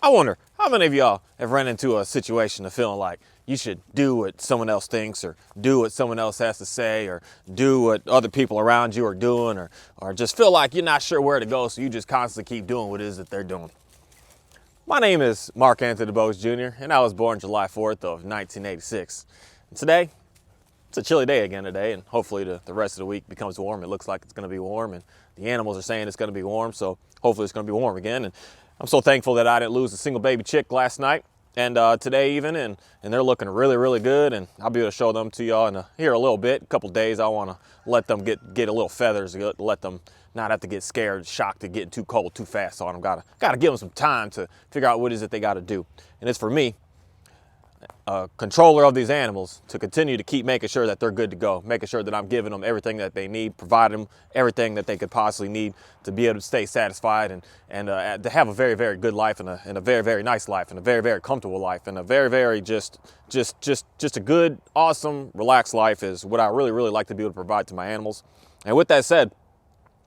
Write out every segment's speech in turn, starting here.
I wonder, how many of y'all have run into a situation of feeling like you should do what someone else thinks, or do what someone else has to say, or do what other people around you are doing, or just feel like you're not sure where to go, so you just constantly keep doing what it is that they're doing? My name is Mark Anthony DuBose Jr., and I was born July 4th of 1986. And today, it's a chilly day again today, and hopefully the rest of the week becomes warm. It looks like it's going to be warm, and the animals are saying it's going to be warm, so hopefully it's going to be warm again. And I'm so thankful that I didn't lose a single baby chick last night and today even, and they're looking really, really good, and I'll be able to show them to y'all in here a little bit. A couple days, I want to let them get a little feathers, let them not have to get scared, shocked at getting too cold too fast on them. Gotta give them some time to figure out what it is that they got to do. And it's for me, a controller of these animals, to continue to keep making sure that they're good to go, making sure that I'm giving them everything that they need, providing them everything that they could possibly need to be able to stay satisfied and to have a very, very good life, and a very, very nice life, and a very, very comfortable life, and a very, very just a good, awesome, relaxed life is what I really, really like to be able to provide to my animals. And with that said,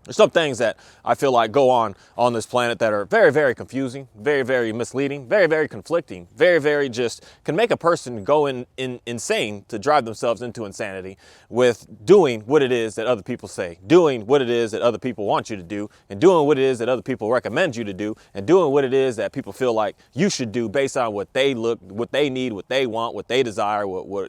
there's some things that I feel like go on this planet that are very, very confusing, very, very misleading, very, very conflicting, very, very just can make a person go insane, to drive themselves into insanity with doing what it is that other people say, doing what it is that other people want you to do, and doing what it is that other people recommend you to do, and doing what it is that people feel like you should do based on what they what they need, what they want, what they desire,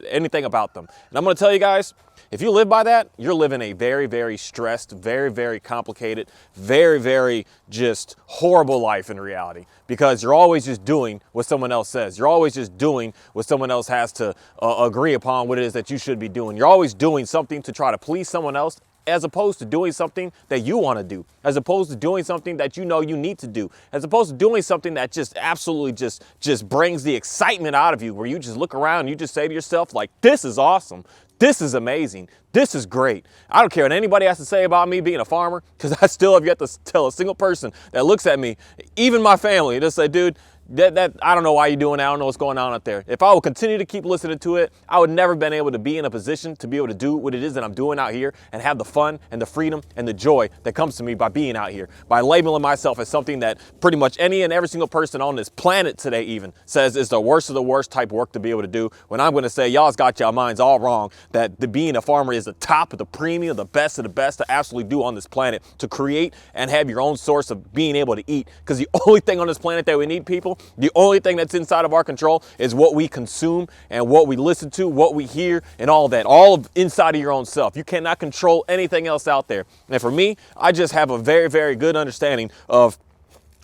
anything about them. And I'm going to tell you guys, if you live by that, you're living a very, very stressed, very, very complicated, very, very just horrible life in reality, because you're always just doing what someone else says. You're always just doing what someone else has to agree upon what it is that you should be doing. You're always doing something to try to please someone else, as opposed to doing something that you want to do, as opposed to doing something that you know you need to do, as opposed to doing something that just absolutely just brings the excitement out of you, where you just look around and you just say to yourself, like, this is awesome. This is amazing. This is great. I don't care what anybody has to say about me being a farmer, because I still have yet to tell a single person that looks at me, even my family, just say, dude, that I don't know why you're doing that. I don't know what's going on out there. If I would continue to keep listening to it, I would never been able to be in a position to be able to do what it is that I'm doing out here, and have the fun and the freedom and the joy that comes to me by being out here, by labeling myself as something that pretty much any and every single person on this planet today even says is the worst of the worst type work to be able to do, when I'm going to say y'all's got y'all minds all wrong, that being a farmer is the top of the premium, the best of the best to absolutely do on this planet, to create and have your own source of being able to eat. Because the only thing on this planet that we need, people, the only thing that's inside of our control is what we consume and what we listen to, what we hear, and all that, all of inside of your own self. You cannot control anything else out there. And for me, I just have a very, very good understanding of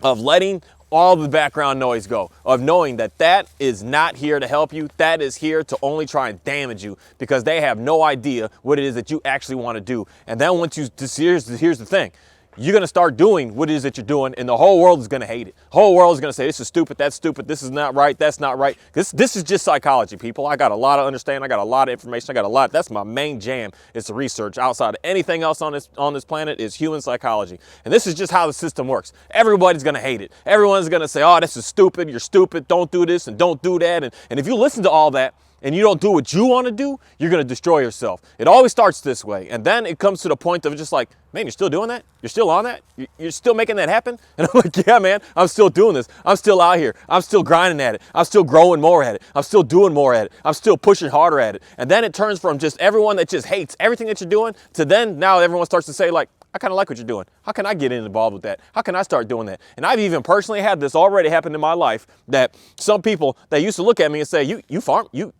letting all the background noise go, of knowing that is not here to help you. That is here to only try and damage you, because they have no idea what it is that you actually want to do. And then once you, here's the thing. You're going to start doing what it is that you're doing, and the whole world is going to hate it. The whole world is going to say, this is stupid, that's stupid, this is not right, that's not right. This is just psychology, people. I got a lot of understanding, I got a lot of information, that's my main jam, is to research. Outside of anything else on this planet is human psychology. And this is just how the system works. Everybody's going to hate it. Everyone's going to say, oh, this is stupid, you're stupid, don't do this and don't do that. And if you listen to all that, and you don't do what you want to do, you're going to destroy yourself. It always starts this way. And then it comes to the point of just like, man, you're still doing that? You're still on that? You're still making that happen? And I'm like, yeah, man, I'm still doing this. I'm still out here. I'm still grinding at it. I'm still growing more at it. I'm still doing more at it. I'm still pushing harder at it. And then it turns from just everyone that just hates everything that you're doing to then now everyone starts to say, like, I kind of like what you're doing. How can I get involved with that? How can I start doing that? And I've even personally had this already happen in my life, that some people that used to look at me and say, you farm, you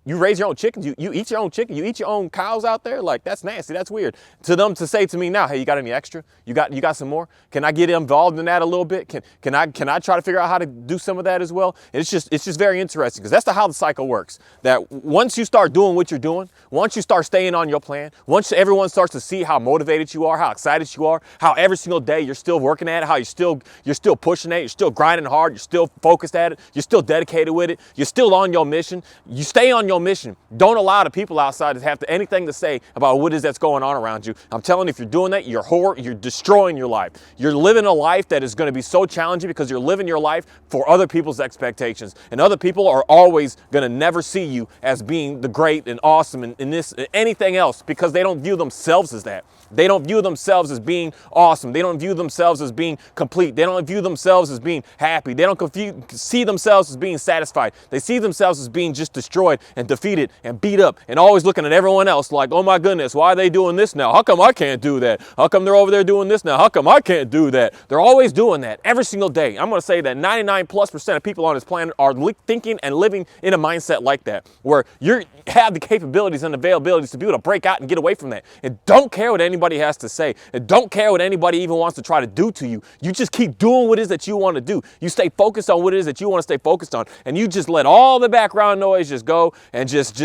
raise your own chickens, you eat your own chicken, you eat your own cows out there? Like, that's nasty, that's weird. To them to say to me now, hey, you got any extra? You got some more? Can I get involved in that a little bit? Can I try to figure out how to do some of that as well? And it's just very interesting, because that's how the cycle works. That once you start doing what you're doing, once you start staying on your plan, once everyone starts to see how motivated you are, how excited you are, how every single day you're still working at it, how you're still pushing it, you're still grinding hard, you're still focused at it, you're still dedicated with it, you're still on your mission. You stay on your mission. Don't allow the people outside to have anything to say about what it is that's going on around you. I'm telling you, if you're doing that, you're destroying your life. You're living a life that is going to be so challenging, because you're living your life for other people's expectations. And other people are always going to never see you as being the great and awesome and this anything else, because they don't view themselves as that. They don't view themselves as being awesome. They don't view themselves as being complete. They don't view themselves as being happy. They don't see themselves as being satisfied. They see themselves as being just destroyed and defeated and beat up and always looking at everyone else like, oh my goodness, why are they doing this now? How come I can't do that? How come they're over there doing this now? How come I can't do that? They're always doing that every single day. I'm going to say that 99+% of people on this planet are thinking and living in a mindset like that, where you have the capabilities and availabilities to be able to break out and get away from that. And don't care what anybody has to say. And don't care what anybody even wants to try to do to you. You just keep doing what it is that you want to do. You stay focused on what it is that you want to stay focused on. And you just let all the background noise just go and just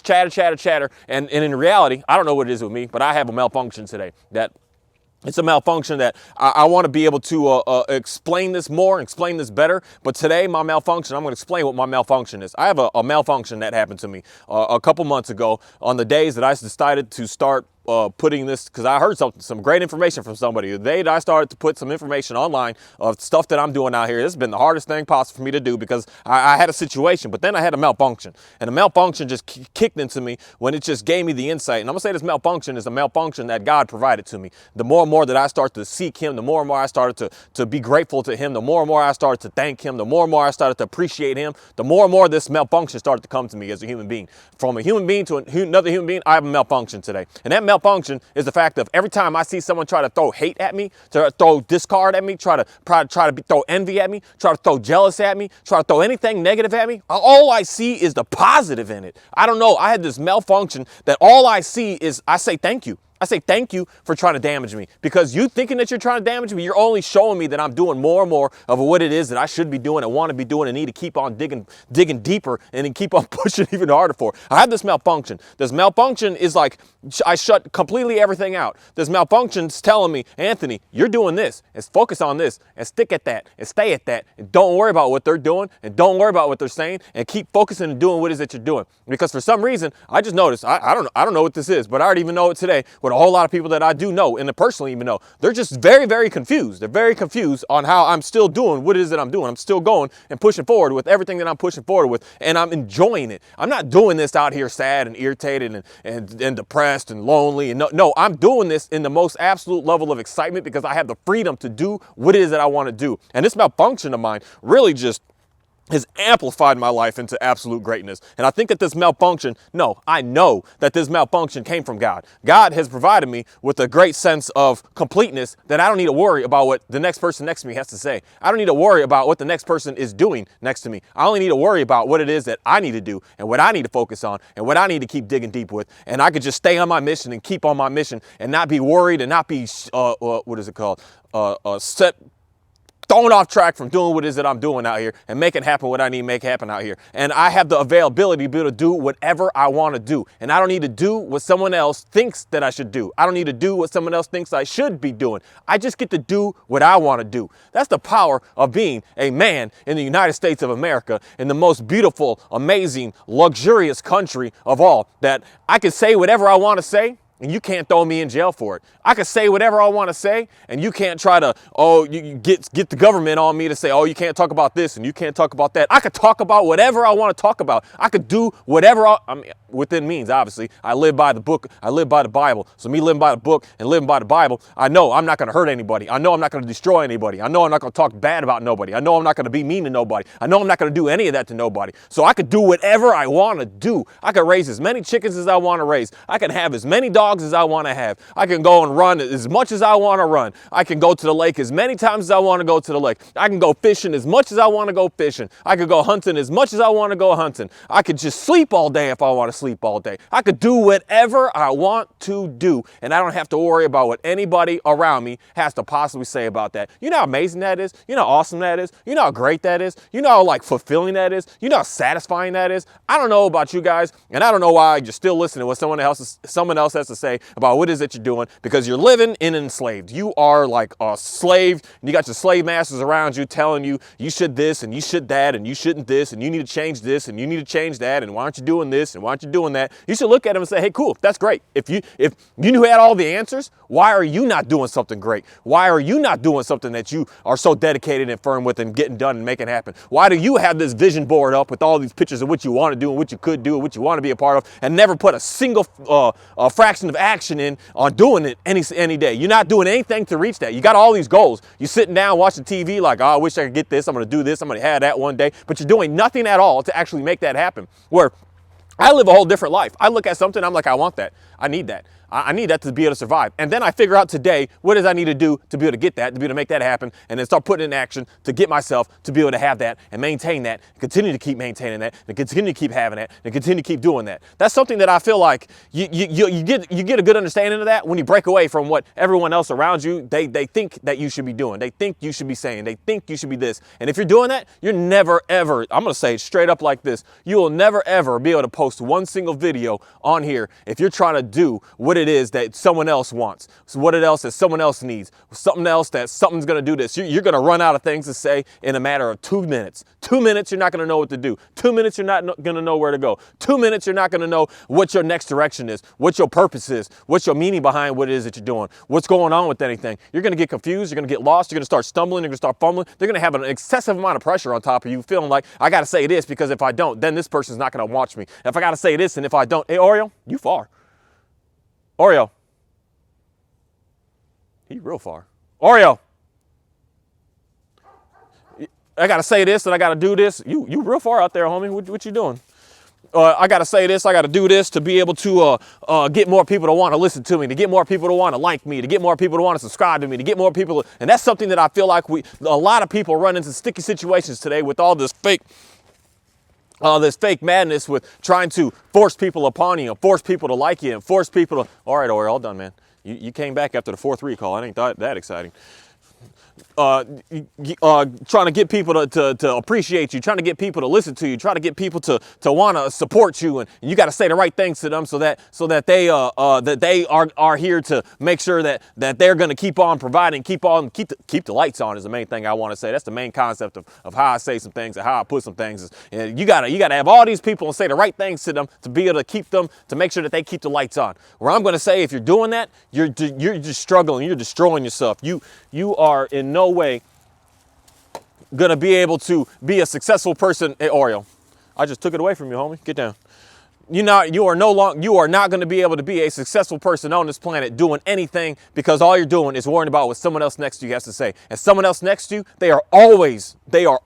chatter. And in reality, I don't know what it is with me, but I have a malfunction today. It's a malfunction that I want to be able to explain this more, explain this better. But today, my malfunction, I'm going to explain what my malfunction is. I have a malfunction that happened to me a couple months ago on the days that I decided to start putting this, because I heard some great information from somebody. The day that I started to put some information online of stuff that I'm doing out here, this has been the hardest thing possible for me to do, because I had a situation, but then I had a malfunction. And the malfunction just kicked into me when it just gave me the insight. And I'm going to say this malfunction is a malfunction that God provided to me. The more and more that I start to seek him, the more and more I started to be grateful to him, the more and more I started to thank him, the more and more I started to appreciate him, the more and more this malfunction started to come to me as a human being. From a human being to another human being, I have a malfunction today. And that malfunction is the fact of every time I see someone try to throw hate at me, to throw discard at me, try to throw envy at me, try to throw jealous at me, try to throw anything negative at me, all I see is the positive in it. I don't know. I had this malfunction that all I see is I say thank you. I say thank you for trying to damage me, because you thinking that you're trying to damage me, you're only showing me that I'm doing more and more of what it is that I should be doing and want to be doing and need to keep on digging deeper and then keep on pushing even harder for. I have this malfunction. This malfunction is like I shut completely everything out. This malfunction's telling me, Anthony, you're doing this, and focus on this, and stick at that, and stay at that, and don't worry about what they're doing, and don't worry about what they're saying, and keep focusing and doing what it is that you're doing. Because for some reason, I just noticed, I don't know what this is, but I already even know it today. With a whole lot of people that I do know and personally even know, they're just very, very confused. They're very confused on how I'm still doing what it is that I'm doing. I'm still going and pushing forward with everything that I'm pushing forward with, and I'm enjoying it. I'm not doing this out here sad and irritated and depressed and lonely. And no, I'm doing this in the most absolute level of excitement because I have the freedom to do what it is that I want to do. And this malfunction of mine really just has amplified my life into absolute greatness. And I think that this malfunction, I know that this malfunction came from God. God has provided me with a great sense of completeness that I don't need to worry about what the next person next to me has to say. I don't need to worry about what the next person is doing next to me. I only need to worry about what it is that I need to do and what I need to focus on and what I need to keep digging deep with. And I could just stay on my mission and keep on my mission and not be worried and not be, thrown off track from doing what it is that I'm doing out here and making happen what I need to make happen out here. And I have the availability to be able to do whatever I want to do. And I don't need to do what someone else thinks that I should do. I don't need to do what someone else thinks I should be doing. I just get to do what I want to do. That's the power of being a man in the United States of America, in the most beautiful, amazing, luxurious country of all, that I can say whatever I want to say, and you can't throw me in jail for it. I can say whatever I want to say, and you can't try to, you get the government on me to say, you can't talk about this and you can't talk about that. I could talk about whatever I want to talk about. I could do whatever within means, obviously. I live by the book. I live by the Bible. So me living by the book and living by the Bible, I know I'm not going to hurt anybody. I know I'm not going to destroy anybody. I know I'm not going to talk bad about nobody. I know I'm not going to be mean to nobody. I know I'm not going to do any of that to nobody. So I could do whatever I want to do. I could raise as many chickens as I want to raise. I can have as many dogs as I want to have. I can go and run as much as I want to run. I can go to the lake as many times as I want to go to the lake. I can go fishing as much as I want to go fishing. I could go hunting as much as I want to go hunting. I could just sleep all day if I want to sleep all day. I could do whatever I want to do, and I don't have to worry about what anybody around me has to possibly say about that. You know how amazing that is? You know how awesome that is? You know how great that is? You know how fulfilling that is? You know how satisfying that is? I don't know about you guys, and I don't know why you're still listening to what someone else has to say about what it is that you're doing, because you're living in enslaved. You are like a slave, and you got your slave masters around you telling you you should this and you should that and you shouldn't this and you need to change this and you need to change that and why aren't you doing this and why aren't you doing that? You should look at them and say, hey, cool, that's great. If you knew had all the answers, why are you not doing something great? Why are you not doing something that you are so dedicated and firm with and getting done and making happen? Why do you have this vision board up with all these pictures of what you want to do and what you could do and what you want to be a part of and never put a single fraction of action in on doing it any day. You're not doing anything to reach that. You got all these goals. You're sitting down watching TV like, oh, I wish I could get this. I'm going to do this. I'm going to have that one day. But you're doing nothing at all to actually make that happen. Where I live a whole different life. I look at something, I'm like, I want that. I need that. I need that to be able to survive. And then I figure out today, what does I need to do to be able to get that, to be able to make that happen, and then start putting it in action to get myself to be able to have that and maintain that, and continue to keep maintaining that, and continue to keep having that, and continue to keep doing that. That's something that I feel like you get a good understanding of that when you break away from what everyone else around you, they think that you should be doing. They think you should be saying. They think you should be this. And if you're doing that, you're never, ever, I'm going to say it straight up like this, you will never, ever be able to post one single video on here if you're trying to do what it is that someone else wants, so what it else that someone else needs, something else that something's going to do this. You're going to run out of things to say in a matter of 2 minutes. 2 minutes, you're not going to know what to do. 2 minutes, you're not going to know where to go. 2 minutes, you're not going to know what your next direction is, what your purpose is, what's your meaning behind what it is that you're doing, what's going on with anything. You're going to get confused. You're going to get lost. You're going to start stumbling. You're going to start fumbling. They're going to have an excessive amount of pressure on top of you, feeling like, I got to say this because if I don't, then this person's not going to watch me. If I got to say this and if I don't, hey, Oreo, you far. Oreo. He real far. Oreo. I got to say this and I got to do this. You real far out there, homie. What you doing? I got to say this. I got to do this to be able to get more people to want to listen to me, to get more people to want to like me, to get more people to want to subscribe to me, to get more people. And that's something that I feel like a lot of people run into sticky situations today with all this fake madness with trying to force people upon you, force people to like you, and force people to, all right, Oreo, all done, man. You came back after the 4th recall. I ain't that exciting. Trying to get people to appreciate you, trying to get people to listen to you, trying to get people to want to support you, and you got to say the right things to them so that they are here to make sure that they're going to keep on providing, keep the lights on is the main thing I want to say. That's the main concept of how I say some things and how I put some things. And you gotta have all these people and say the right things to them to be able to keep them, to make sure that they keep the lights on. Where I'm going to say, if you're doing that, you're just struggling, you're destroying yourself. You are in no way gonna be able to be a successful person. Hey, Oreo, I just took it away from you, homie. Get down. You are not going to be able to be a successful person on this planet doing anything because all you're doing is worrying about what someone else next to you has to say. And someone else next to you, they are always going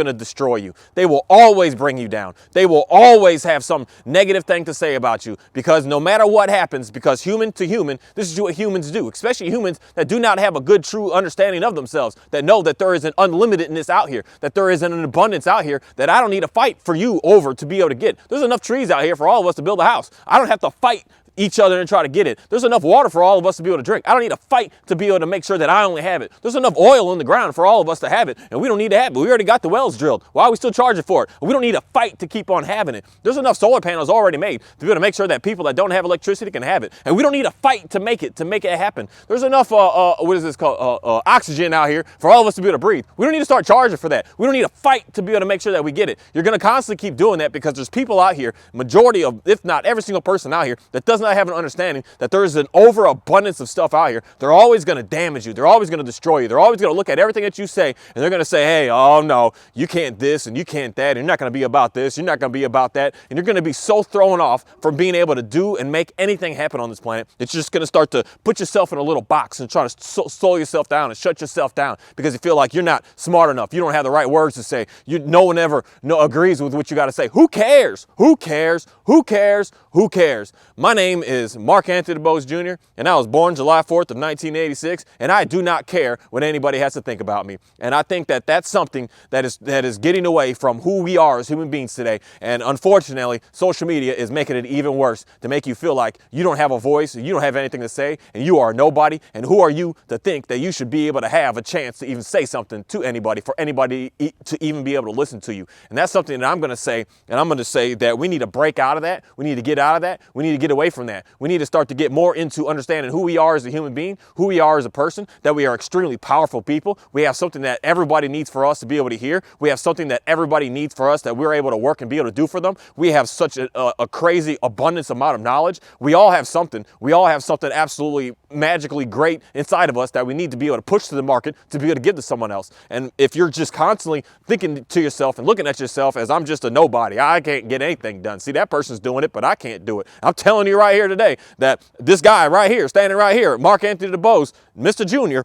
to destroy you. They will always bring you down. They will always have some negative thing to say about you because no matter what happens, because human to human, this is what humans do, especially humans that do not have a good, true understanding of themselves, that know that there is an unlimitednness out here, that there is an abundance out here that I don't need to fight for you over to be able to get. There's enough trees out here for all of us to build a house. I don't have to fight each other and try to get it. There's enough water for all of us to be able to drink. I don't need to fight to be able to make sure that I only have it. There's enough oil in the ground for all of us to have it, and we don't need to have it. We already got the wells drilled. Why are we still charging for it? We don't need to fight to keep on having it. There's enough solar panels already made to be able to make sure that people that don't have electricity can have it, and we don't need to fight to make it happen. There's enough what is this called oxygen out here for all of us to be able to breathe. We don't need to start charging for that. We don't need to fight to be able to make sure that we get it. You're going to constantly keep doing that because there's people out here, majority of, if not every single person out here, that does not have an understanding that there is an overabundance of stuff out here. They're always going to damage you. They're always going to destroy you. They're always going to look at everything that you say and they're going to say, hey, oh no, you can't this and you can't that. And you're not going to be about this. You're not going to be about that. And you're going to be so thrown off from being able to do and make anything happen on this planet. It's just going to start to put yourself in a little box and try to slow yourself down and shut yourself down because you feel like you're not smart enough. You don't have the right words to say. No one ever agrees with what you got to say. Who cares? Who cares? Who cares? Who cares? My name is Mark Anthony DuBose Jr., and I was born July 4th of 1986, and I do not care what anybody has to think about me. And I think that that's something that is getting away from who we are as human beings today. And unfortunately, social media is making it even worse to make you feel like you don't have a voice, you don't have anything to say, and you are nobody. And who are you to think that you should be able to have a chance to even say something to anybody, for anybody to even be able to listen to you? And that's something that I'm going to say, and I'm going to say that we need to break out of that. We need to get out of that. We need to get away from that. We need to start to get more into understanding who we are as a human being, who we are as a person, that we are extremely powerful people. We have something that everybody needs for us to be able to hear. We have something that everybody needs for us that we're able to work and be able to do for them. We have such a crazy abundance amount of knowledge. We all have something. We all have something absolutely magically great inside of us that we need to be able to push to the market to be able to give to someone else. And if you're just constantly thinking to yourself and looking at yourself as I'm just a nobody, I can't get anything done. See, that person's doing it, but I can't do it. I'm telling you right right here today that this guy right here, standing right here, Mark Anthony DeBose, Mr. Jr.,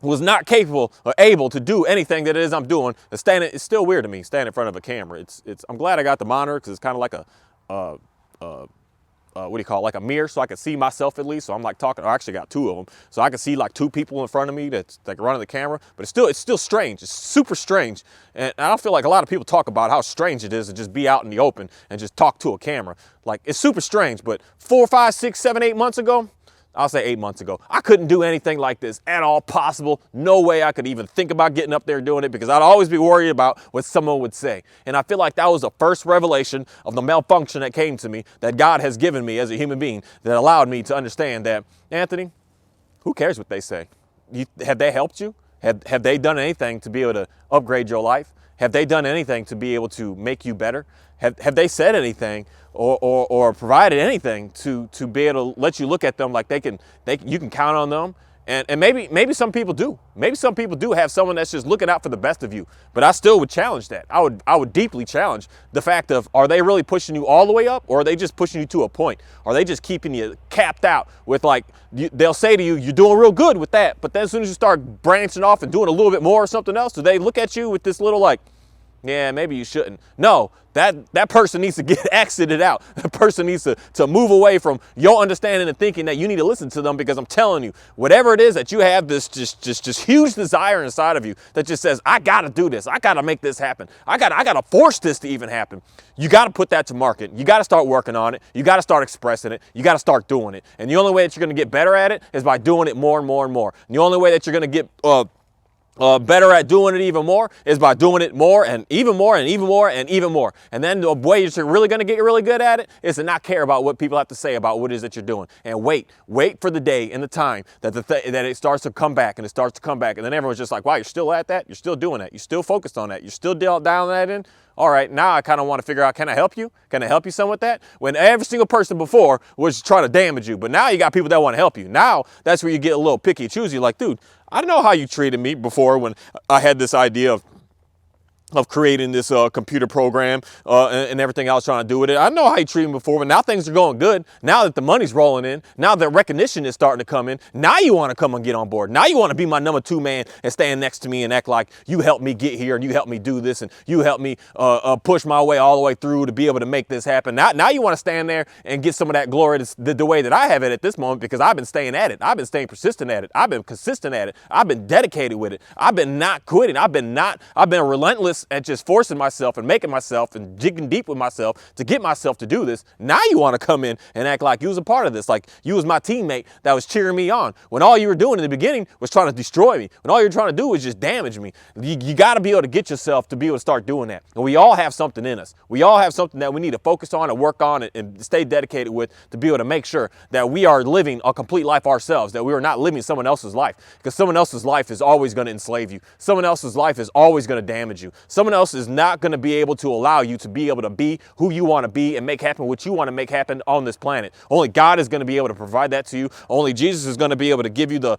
was not capable or able to do anything that it is I'm doing. It's still weird to me, standing in front of a camera. I'm glad I got the monitor because it's kind of like what do you call it, like a mirror, so I can see myself at least. So I'm like talking, I actually got two of them. So I can see like two people in front of me that's like running the camera, but it's still strange. It's super strange. And I don't feel like a lot of people talk about how strange it is to just be out in the open and just talk to a camera. Like, it's super strange, but 4, 5, 6, 7, 8 months ago, I'll say 8 months ago, I couldn't do anything like this at all possible. No way I could even think about getting up there and doing it because I'd always be worried about what someone would say. And I feel like that was the first revelation of the malfunction that came to me that God has given me as a human being that allowed me to understand that, Anthony, who cares what they say? Have they helped you? Have they done anything to be able to upgrade your life? Have they done anything to be able to make you better? Have they said anything or provided anything to be able to let you look at them like you can count on them? And maybe some people do. Maybe some people do have someone that's just looking out for the best of you. But I still would challenge that. I would deeply challenge the fact of, are they really pushing you all the way up, or are they just pushing you to a point? Are they just keeping you capped out with, like, they'll say to you, you're doing real good with that, but then as soon as you start branching off and doing a little bit more or something else, do they look at you with this little like, yeah, maybe you shouldn't? No, that person needs to get exited out. That person needs to move away from your understanding and thinking that you need to listen to them, because I'm telling you, whatever it is that you have, this just huge desire inside of you that just says, I gotta do this, I gotta make this happen, I gotta force this to even happen. You gotta put that to market. You gotta start working on it. You gotta start expressing it. You gotta start doing it. And the only way that you're gonna get better at it is by doing it more and more and more. And the only way that you're gonna get better at doing it even more is by doing it more and even more and even more and even more. And then the way you're really going to get really good at it is to not care about what people have to say about what it is that you're doing, and wait for the day and the time that that it starts to come back, and it starts to come back, and then everyone's just like, wow, you're still at that, you're still doing that, you're still focused on that, you're still down that end. All right, now I kind of want to figure out, can I help you? Can I help you some with that? When every single person before was trying to damage you, but now you got people that want to help you. Now that's where you get a little picky choosy, like, dude, I don't know how you treated me before when I had this idea of creating this computer program and everything I was trying to do with it. I know how you treated me before, but now things are going good. Now that the money's rolling in, now that recognition is starting to come in, now you want to come and get on board. Now you want to be my number 2 man and stand next to me and act like you helped me get here and you helped me do this and you helped me push my way all the way through to be able to make this happen. Now you want to stand there and get some of that glory the way that I have it at this moment, because I've been staying at it. I've been staying persistent at it. I've been consistent at it. I've been dedicated with it. I've been not quitting. I've been relentless at just forcing myself and making myself and digging deep with myself to get myself to do this. Now you want to come in and act like you was a part of this, like you was my teammate that was cheering me on, when all you were doing in the beginning was trying to destroy me, when all you're trying to do was just damage me. You got to be able to get yourself to be able to start doing that. And we all have something in us. We all have something that we need to focus on and work on and stay dedicated with to be able to make sure that we are living a complete life ourselves, that we are not living someone else's life, because someone else's life is always going to enslave you. Someone else's life is always going to damage you. Someone else is not going to be able to allow you to be able to be who you want to be and make happen what you want to make happen on this planet. Only God is going to be able to provide that to you. Only Jesus is going to be able to give you the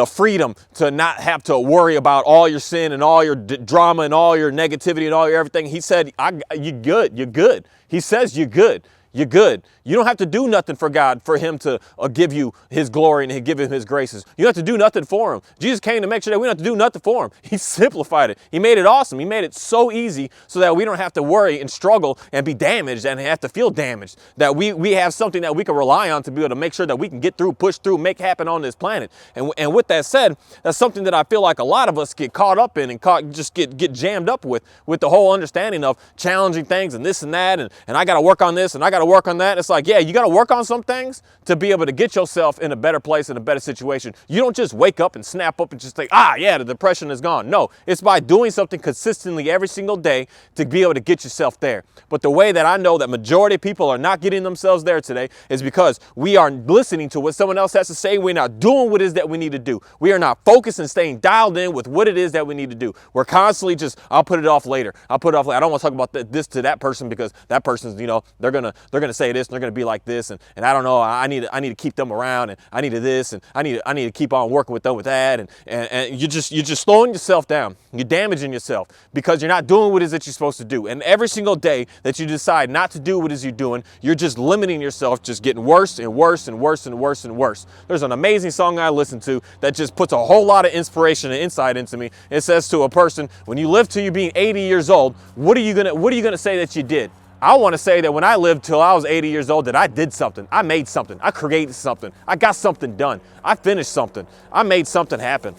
freedom to not have to worry about all your sin and all your drama and all your negativity and all your everything. He said, you're good. You're good. He says you're good. You're good. You don't have to do nothing for God, for him to give you his glory and give him his graces. You don't have to do nothing for him. Jesus came to make sure that we don't have to do nothing for him. He simplified it. He made it awesome. He made it so easy so that we don't have to worry and struggle and be damaged and have to feel damaged. That we have something that we can rely on to be able to make sure that we can get through, push through, make happen on this planet. And with that said, that's something that I feel like a lot of us get caught up in and just get jammed up with the whole understanding of challenging things and this and that, and I got to work on this and I got to work on that. It's like, yeah, you got to work on some things to be able to get yourself in a better place, in a better situation. You don't just wake up and snap up and just think, yeah, the depression is gone. No, it's by doing something consistently every single day to be able to get yourself there. But the way that I know that majority of people are not getting themselves there today is because we are listening to what someone else has to say. We're not doing what it is that we need to do. We are not focused and staying dialed in with what it is that we need to do. We're constantly just, I'll put it off later. I'll put it off later. I don't want to talk about this to that person because that person's, they're going they're going to say this and they're going to be like this. And I don't know, I need to keep them around, and I need to this, and I need to keep on working with them with that. And you're just slowing yourself down. You're damaging yourself because you're not doing what it is that you're supposed to do. And every single day that you decide not to do what it is you're doing, you're just limiting yourself, just getting worse and worse and worse and worse and worse. There's an amazing song I listen to that just puts a whole lot of inspiration and insight into me. It says to a person, when you live till you being 80 years old, what are you gonna say that you did? I want to say that when I lived till I was 80 years old, that I did something. I made something. I created something. I got something done. I finished something. I made something happen.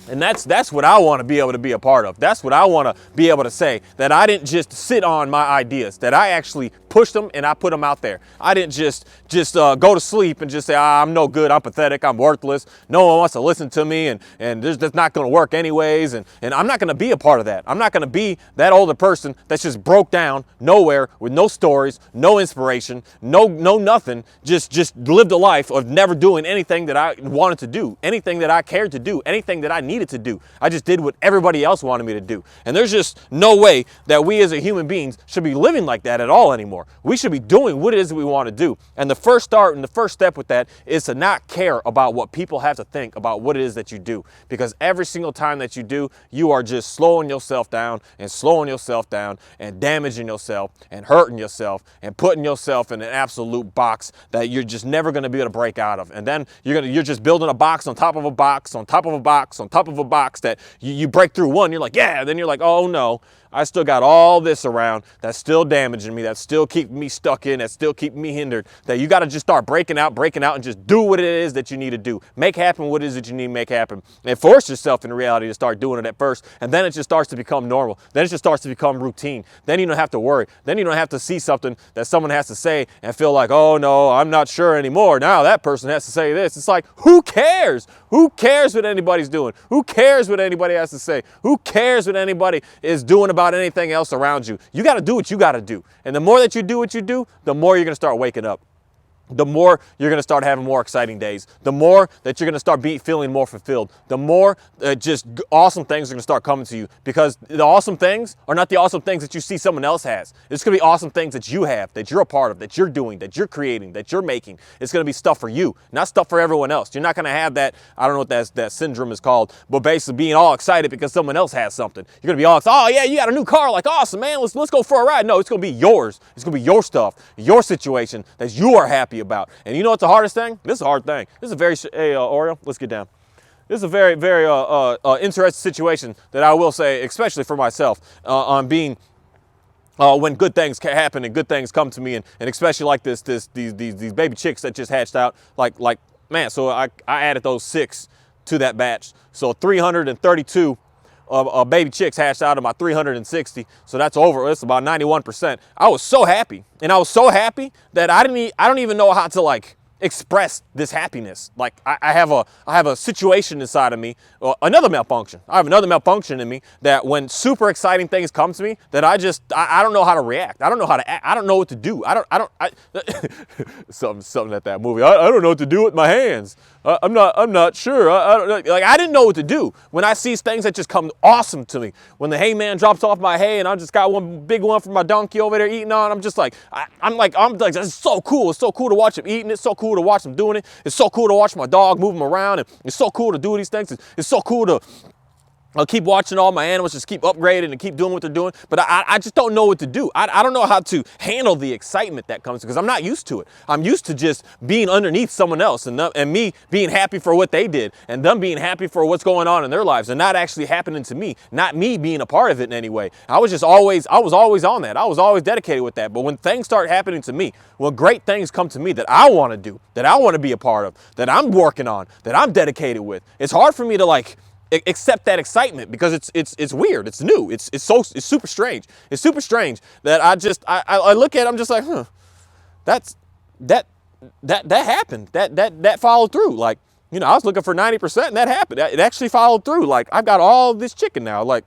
And that's what I want to be able to be a part of. That's what I want to be able to say, that I didn't just sit on my ideas, that I actually pushed them and I put them out there. I didn't just go to sleep and just say, I'm no good, I'm pathetic, I'm worthless, no one wants to listen to me, and that's not going to work anyways, and I'm not going to be a part of that. I'm not going to be that older person that's just broke down, nowhere, with no stories, no inspiration, no nothing, just lived a life of never doing anything that I wanted to do, anything that I cared to do, anything that I needed to do. I just did what everybody else wanted me to do. And there's just no way that we as a human beings should be living like that at all anymore. We should be doing what it is that we want to do. And the first start and the first step with that is to not care about what people have to think about what it is that you do. Because every single time that you do, you are just slowing yourself down and damaging yourself and hurting yourself and putting yourself in an absolute box that you're just never going to be able to break out of. And then you're just building a box on top of a box on top of a box on top of a box that you break through one, you're like, yeah, then you're like, oh no, I still got all this around that's still damaging me, that's still keeping me stuck in, that's still keeping me hindered, that you got to just start breaking out and just do what it is that you need to do. Make happen what it is that you need to make happen. And force yourself in reality to start doing it at first, and then it just starts to become normal. Then it just starts to become routine. Then you don't have to worry. Then you don't have to see something that someone has to say and feel like, oh no, I'm not sure anymore. Now that person has to say this. It's like, who cares? Who cares what anybody's doing? Who cares what anybody has to say? Who cares what anybody is doing about anything else around you? You got to do what you got to do. And the more that you do what you do, the more you're going to start waking up. The more you're going to start having more exciting days. The more that you're going to start feeling more fulfilled. The more just awesome things are going to start coming to you, because the awesome things are not the awesome things that you see someone else has. It's going to be awesome things that you have, that you're a part of, that you're doing, that you're creating, that you're making. It's going to be stuff for you, not stuff for everyone else. You're not going to have that, I don't know what that syndrome is called, but basically being all excited because someone else has something. You're going to be all excited, oh yeah, you got a new car, like awesome, man, let's go for a ride. No, it's going to be yours. It's going to be your stuff, your situation that you are happy about. And you know what's the hardest thing? This is a hard thing. This is a very, hey, Oreo, let's get down. This is a very, very interesting situation that I will say, especially for myself, on being, when good things happen and good things come to me, and especially like these baby chicks that just hatched out, like man, so I added those 6 to that batch. So 332 baby chicks hatched out of my 360, so that's about 91%. I was so happy, and I was so happy that I don't even know how to like express this happiness. Like I have a situation inside of me, another malfunction. I have another malfunction in me that when super exciting things come to me, that I don't know how to react. I don't know how to act. I don't know what to do. Something at that movie. I don't know what to do with my hands. I'm not sure. I didn't know what to do when I see things that just come awesome to me. When the hay man drops off my hay and I just got one big one for my donkey over there eating on, I'm just like, I'm like, this is so cool. It's so cool to watch him eating. It's so cool to watch him doing it. It's so cool to watch my dog move him around, and it's so cool to do these things. It's so cool to I'll keep watching all my animals just keep upgrading and keep doing what they're doing, but I just don't know what to do. I don't know how to handle the excitement that comes, because I'm not used to it. I'm used to just being underneath someone else and me being happy for what they did and them being happy for what's going on in their lives and not actually happening to me, not me being a part of it in any way. I was always on that. I was always dedicated with that. But when things start happening to me, when great things come to me that I want to do, that I want to be a part of, that I'm working on, that I'm dedicated with, it's hard for me to like accept that excitement, because it's weird, it's new, it's super strange. It's super strange that I look at it, I'm just like, that happened, that followed through. Like, you know, I was looking for 90% and that happened. It actually followed through. Like, I've got all this chicken now. Like,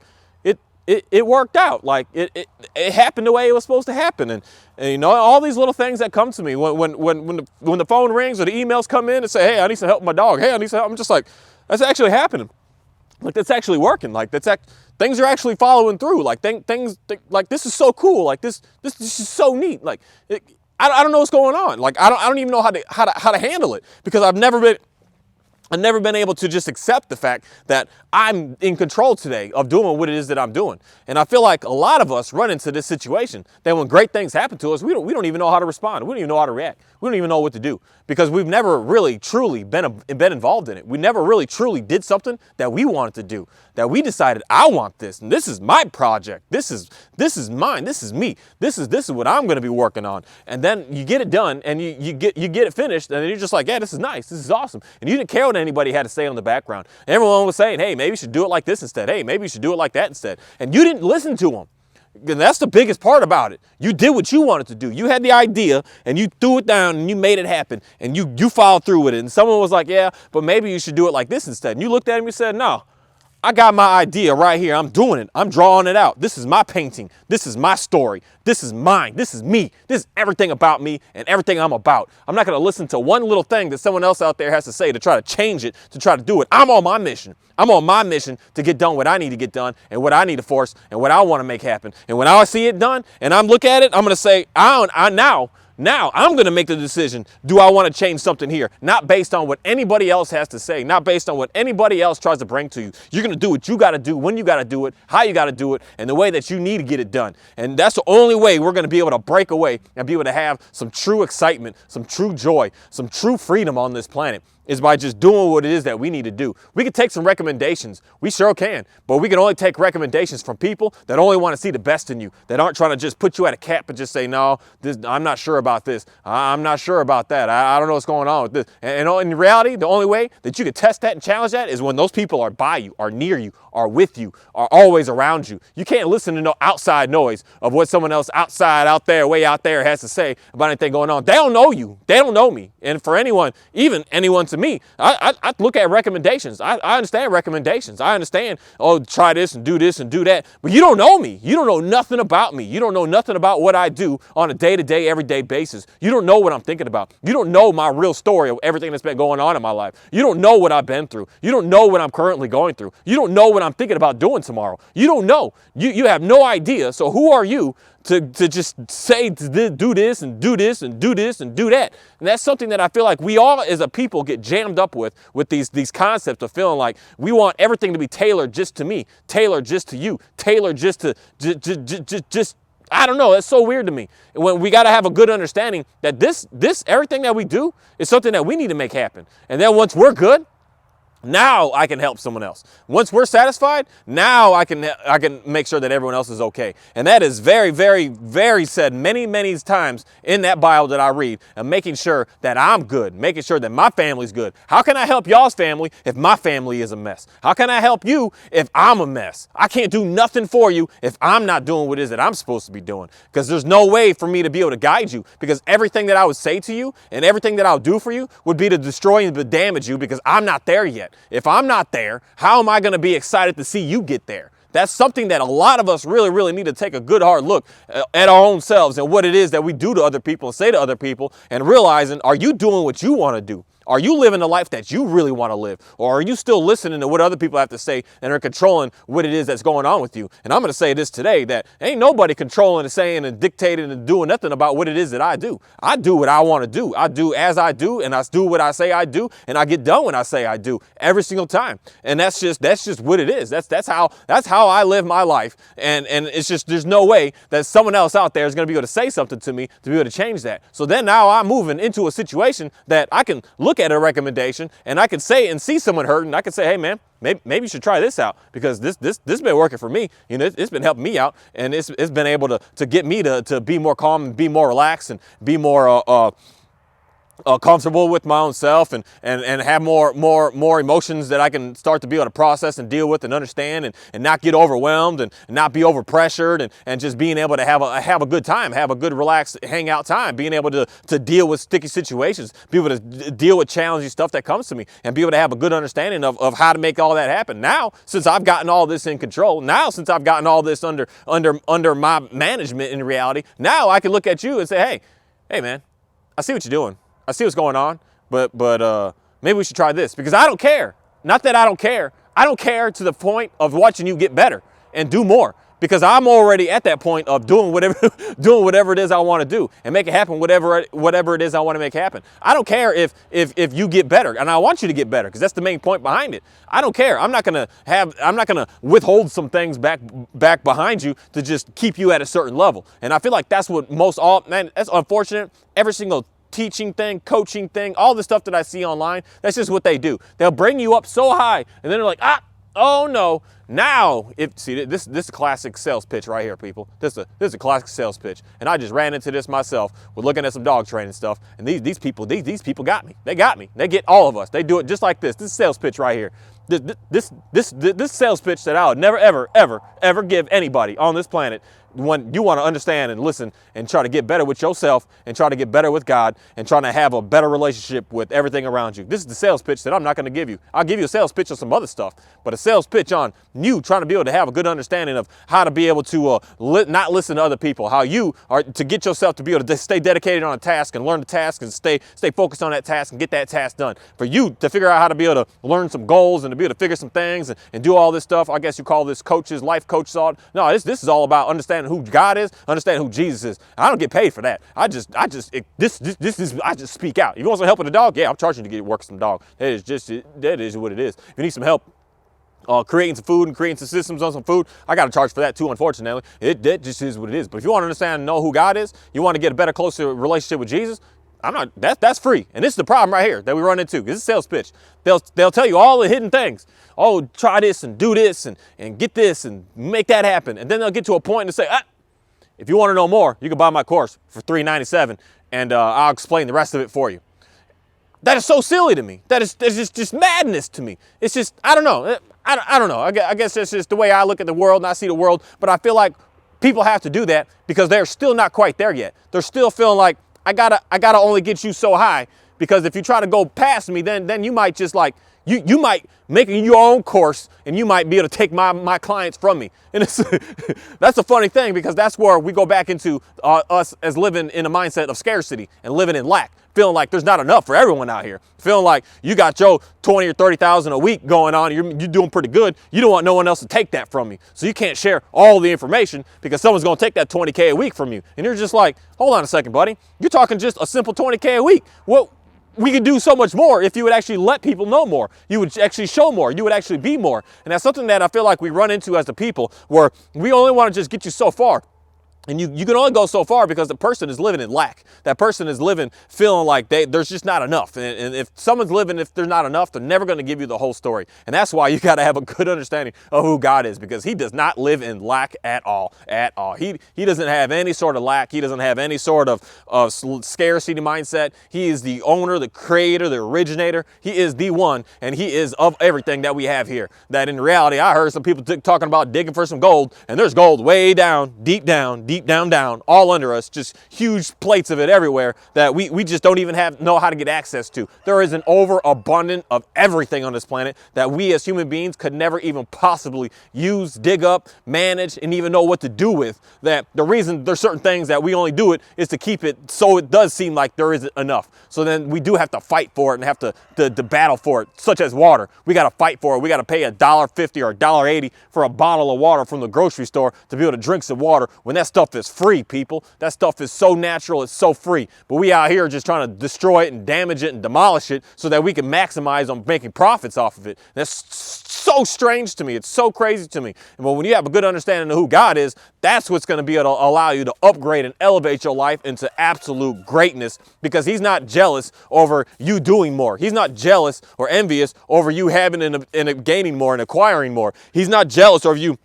it worked out. Like, it happened the way it was supposed to happen. And you know, all these little things that come to me when the phone rings or the emails come in and say, hey, I need some help with my dog. Hey, I need some help. I'm just like, that's actually happening. Like, that's actually working. Like, things are actually following through. Like like this is so cool. Like this is so neat. Like I don't know what's going on. Like I don't even know how to handle it, because I've never been able to just accept the fact that I'm in control today of doing what it is that I'm doing. And I feel like a lot of us run into this situation that when great things happen to us, we don't even know how to respond. We don't even know how to react. We don't even know what to do, because we've never really truly been involved in it. We never really truly did something that we wanted to do, that we decided, I want this, and this is my project. This is mine. This is me. This is what I'm going to be working on. And then you get it done, and you get it finished, and then you're just like, yeah, this is nice. This is awesome. And you didn't care what anybody had to say on the background. Everyone was saying, hey, maybe you should do it like this instead. Hey, maybe you should do it like that instead. And you didn't listen to them. And that's the biggest part about it. You did what you wanted to do. You had the idea, and you threw it down, and you made it happen, and you followed through with it. And someone was like, yeah, but maybe you should do it like this instead. And you looked at him and said, no, I got my idea right here. I'm doing it. I'm drawing it out. This is my painting. This is my story. This is mine. This is me. This is everything about me and everything I'm about. I'm not going to listen to one little thing that someone else out there has to say to try to change it, to try to do it. I'm on my mission. I'm on my mission to get done what I need to get done and what I need to force and what I want to make happen. And when I see it done and I'm look at it, I'm going to say, now I'm going to make the decision. Do I want to change something here? Not based on what anybody else has to say, not based on what anybody else tries to bring to you. You're going to do what you got to do, when you got to do it, how you got to do it, and the way that you need to get it done. And that's the only way we're going to be able to break away and be able to have some true excitement, some true joy, some true freedom on this planet, is by just doing what it is that we need to do. We can take some recommendations. We sure can. But we can only take recommendations from people that only want to see the best in you, that aren't trying to just put you at a cap and just say, no, I'm not sure about this. I'm not sure about that. I don't know what's going on with this. And in reality, the only way that you can test that and challenge that is when those people are by you, are near you, are with you, are always around you. You can't listen to no outside noise of what someone else outside, out there, way out there has to say about anything going on. They don't know you. They don't know me. And for anyone, even anyone to me, I look at recommendations. I understand recommendations. I understand, oh, try this and do that. But you don't know me. You don't know nothing about me. You don't know nothing about what I do on a day-to-day, everyday basis. You don't know what I'm thinking about. You don't know my real story of everything that's been going on in my life. You don't know what I've been through. You don't know what I'm currently going through. You don't know what I'm thinking about doing tomorrow. You don't know. You have no idea. So who are you to just say, do this and do this and do this and do that? And that's something that I feel like we all as a people get jammed up with these concepts of feeling like we want everything to be tailored just to me, tailored just to you, tailored just to just I don't know. That's so weird to me. When we got to have a good understanding that this everything that we do is something that we need to make happen. And then once we're good, now I can help someone else. Once we're satisfied, now I can make sure that everyone else is okay. And that is very, very, very said many, many times in that Bible that I read, and making sure that I'm good, making sure that my family's good. How can I help y'all's family if my family is a mess? How can I help you if I'm a mess? I can't do nothing for you if I'm not doing what it is that I'm supposed to be doing, because there's no way for me to be able to guide you, because everything that I would say to you and everything that I'll do for you would be to destroy and to damage you, because I'm not there yet. If I'm not there, how am I going to be excited to see you get there? That's something that a lot of us really, really need to take a good hard look at our own selves and what it is that we do to other people and say to other people, and realizing, are you doing what you want to do? Are you living the life that you really want to live? Or are you still listening to what other people have to say and are controlling what it is that's going on with you? And I'm going to say this today, that ain't nobody controlling and saying and dictating and doing nothing about what it is that I do. I do what I want to do. I do as I do, and I do what I say I do, and I get done when I say I do every single time. And that's just what it is. That's how I live my life. And it's just, there's no way that someone else out there is going to be able to say something to me to be able to change that. So then now I'm moving into a situation that I can look at a recommendation and I could say and see someone hurting. I could say, hey man, maybe you should try this out, because this been working for me. You know, it's been helping me out, and it's been able to get me to be more calm and be more relaxed and be more comfortable with my own self, and have more emotions that I can start to be able to process and deal with and understand, and not get overwhelmed and not be overpressured, and just being able to have a good time, have a good relaxed hangout time, being able to deal with sticky situations, be able to deal with challenging stuff that comes to me, and be able to have a good understanding of how to make all that happen. Now, since I've gotten all this in control, now since I've gotten all this under my management in reality, now I can look at you and say, hey man, I see what you're doing. I see what's going on, but maybe we should try this, because I don't care. Not that I don't care. I don't care to the point of watching you get better. and do more. Because I'm already at that point of doing whatever doing whatever it is I want to do and make it happen, whatever it is I want to make happen. I don't care if you get better, and I want you to get better, because that's the main point behind it. I don't care. I'm not gonna withhold some things back behind you to just keep you at a certain level. And I feel like that's what that's unfortunate. Every single teaching thing, coaching thing, all the stuff that I see online, that's just what they do. They'll bring you up so high, and then they're like, oh no. Now, this is a classic sales pitch right here, people. This is a classic sales pitch, and I just ran into this myself with looking at some dog training stuff. And these people got me. They got me. They get all of us. They do it just like this. This is a sales pitch right here. This sales pitch that I would never ever give anybody on this planet. When you want to understand and listen and try to get better with yourself and try to get better with God and trying to have a better relationship with everything around you. This is the sales pitch that I'm not going to give you. I'll give you a sales pitch on some other stuff, but a sales pitch on you trying to be able to have a good understanding of how to be able to not listen to other people, how you are to get yourself to be able to stay dedicated on a task and learn the task and stay focused on that task and get that task done. For you to figure out how to be able to learn some goals and to be able to figure some things and do all this stuff. I guess you call this life coach thought. No, this is all about understanding who God is, understanding who Jesus is. I don't get paid for that. I just speak out. If you want some help with a dog, yeah, I'm charging you to get work with some dog. That is what it is. If you need some help creating some food and creating some systems on some food, I got to charge for that too, unfortunately. That just is what it is. But if you want to understand and know who God is, you want to get a better, closer relationship with Jesus, that's free. And this is the problem right here that we run into. This is a sales pitch. They'll tell you all the hidden things. Oh, try this and do this and get this and make that happen. And then they'll get to a point and say, if you want to know more, you can buy my course for $397 and I'll explain the rest of it for you. That is so silly to me. That is just madness to me. It's just, I don't know. I don't know. I guess that's just the way I look at the world and I see the world. But I feel like people have to do that because they're still not quite there yet. They're still feeling like, I gotta only get you so high, because if you try to go past me, then you might just like, you might make your own course and you might be able to take my clients from me. And that's a funny thing, because that's where we go back into us as living in a mindset of scarcity and living in lack, feeling like there's not enough for everyone out here, feeling like you got your 20 or 30,000 a week going on, you're doing pretty good. You don't want no one else to take that from you. So you can't share all the information because someone's going to take that 20K a week from you. And you're just like, hold on a second, buddy. You're talking just a simple 20K a week. Well, we could do so much more if you would actually let people know more. You would actually show more. You would actually be more. And that's something that I feel like we run into as the people, where we only want to just get you so far. And you can only go so far because the person is living in lack. That person is living feeling like there's just not enough. And if someone's living, if there's not enough, they're never going to give you the whole story. And that's why you got to have a good understanding of who God is, because he does not live in lack at all. He doesn't have any sort of lack. He doesn't have any sort of scarcity mindset. He is the owner, the creator, the originator. He is the one, and he is of everything that we have here. That in reality, I heard some people talking about digging for some gold, and there's gold way down, deep down, all under us, just huge plates of it everywhere that we just don't even know how to get access to. There is an overabundance of everything on this planet that we as human beings could never even possibly use, dig up, manage, and even know what to do with. That the reason there's certain things that we only do it is to keep it so it does seem like there isn't enough. So then we do have to fight for it and have to battle for it, such as water. We got to fight for it. We got to pay $1.50 or $1.80 for a bottle of water from the grocery store to be able to drink some water, when that stuff is free, people. That stuff is so natural, it's so free. But we out here just trying to destroy it and damage it and demolish it so that we can maximize on making profits off of it. That's so strange to me. It's so crazy to me. But when you have a good understanding of who God is, that's what's going to be able to allow you to upgrade and elevate your life into absolute greatness, because he's not jealous over you doing more. He's not jealous or envious over you having and gaining more and acquiring more. He's not jealous over you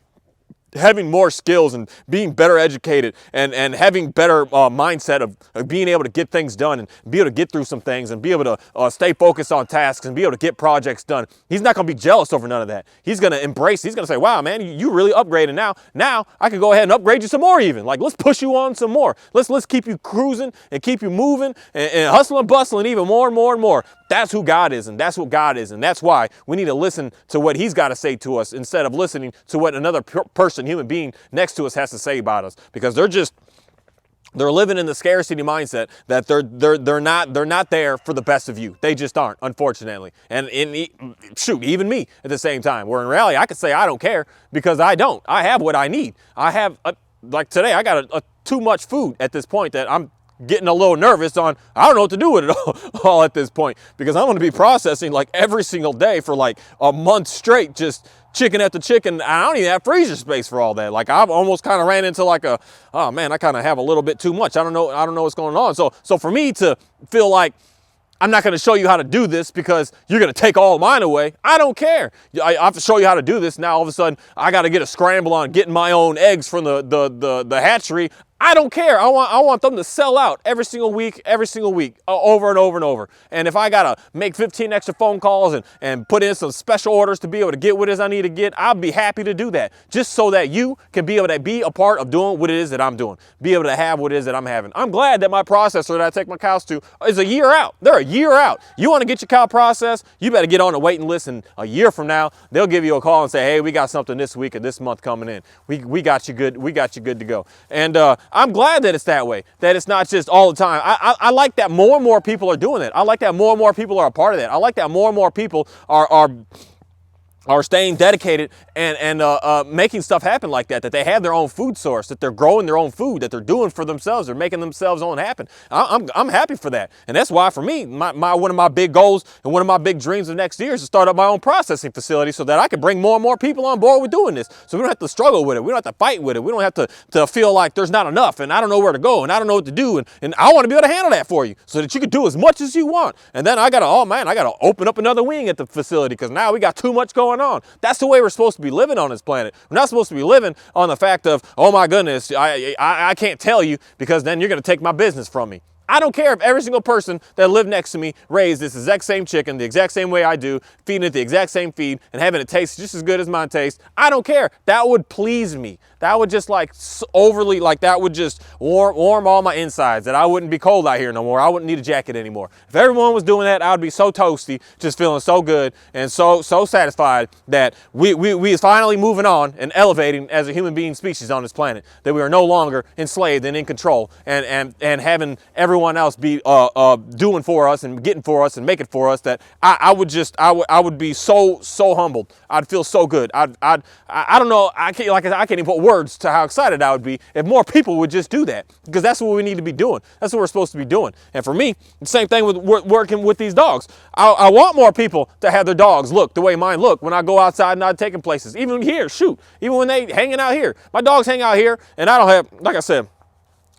having more skills and being better educated and having better mindset of being able to get things done and be able to get through some things and be able to stay focused on tasks and be able to get projects done. He's not going to be jealous over none of that. He's going to embrace. He's going to say, wow, man, you really upgraded now. Now I can go ahead and upgrade you some more even. Like, let's push you on some more. Let's keep you cruising and keep you moving and hustling, bustling even more and more and more. That's who God is, and that's what God is, and that's why we need to listen to what he's got to say to us instead of listening to what another person, human being next to us has to say about us, because they're just They're living in the scarcity mindset that they're not there for the best of you. They just aren't, unfortunately. And shoot, even me at the same time. Where in reality, I could say I don't care because I don't. I have what I need. I have like today, I got too much food at this point that I'm getting a little nervous on. I don't know what to do with it all at this point, because I'm going to be processing like every single day for like a month straight, just chicken after chicken. I don't even have freezer space for all that. Like I've almost kind of ran into like oh man, I kind of have a little bit too much. I don't know what's going on. So for me to feel like I'm not going to show you how to do this because you're going to take all mine away, I don't care. I have to show you how to do this. Now all of a sudden I got to get a scramble on getting my own eggs from the hatchery. I don't care. I want them to sell out every single week, over and over and over. And if I gotta make 15 extra phone calls and put in some special orders to be able to get what it is I need to get, I'll be happy to do that, just so that you can be able to be a part of doing what it is that I'm doing, be able to have what it is that I'm having. I'm glad that my processor that I take my cows to is a year out. They're a year out. You want to get your cow processed, you better get on the waiting list, and a year from now they'll give you a call and say, hey, we got something this week or this month coming in. We got you good. We got you good to go. And I'm glad that it's that way, that it's not just all the time. I like that more and more people are doing it. I like that more and more people are a part of that. I like that more and more people are staying dedicated and making stuff happen like that they have their own food source, that they're growing their own food, that they're doing for themselves, they're making themselves own happen. I'm happy for that. And that's why for me, one of my big goals and one of my big dreams of next year is to start up my own processing facility so that I can bring more and more people on board with doing this. So we don't have to struggle with it. We don't have to fight with it. We don't have to feel like there's not enough and I don't know where to go and I don't know what to do. And I want to be able to handle that for you so that you can do as much as you want. And then I got to open up another wing at the facility because now we got too much going on. That's the way we're supposed to be living on this planet. We're not supposed to be living on the fact of, oh my goodness, I can't tell you because then you're going to take my business from me. I don't care if every single person that lived next to me raised this exact same chicken the exact same way I do, feeding it the exact same feed and having it taste just as good as mine tastes. I don't care. That would please me. That would just like overly, like that would just warm all my insides, that I wouldn't be cold out here no more. I wouldn't need a jacket anymore. If everyone was doing that, I would be so toasty, just feeling so good and so satisfied that we is finally moving on and elevating as a human being species on this planet, that we are no longer enslaved and in control and having everyone else be doing for us and getting for us and making for us, that I would be so humbled. I'd feel so good. I don't know, I can't even put words to how excited I would be if more people would just do that, because that's what we need to be doing. That's what we're supposed to be doing. And for me, the same thing with working with these dogs. I want more people to have their dogs look the way mine look when I go outside and I'm taking places. Even here, shoot, even when they hanging out here. My dogs hang out here and I don't have, like I said,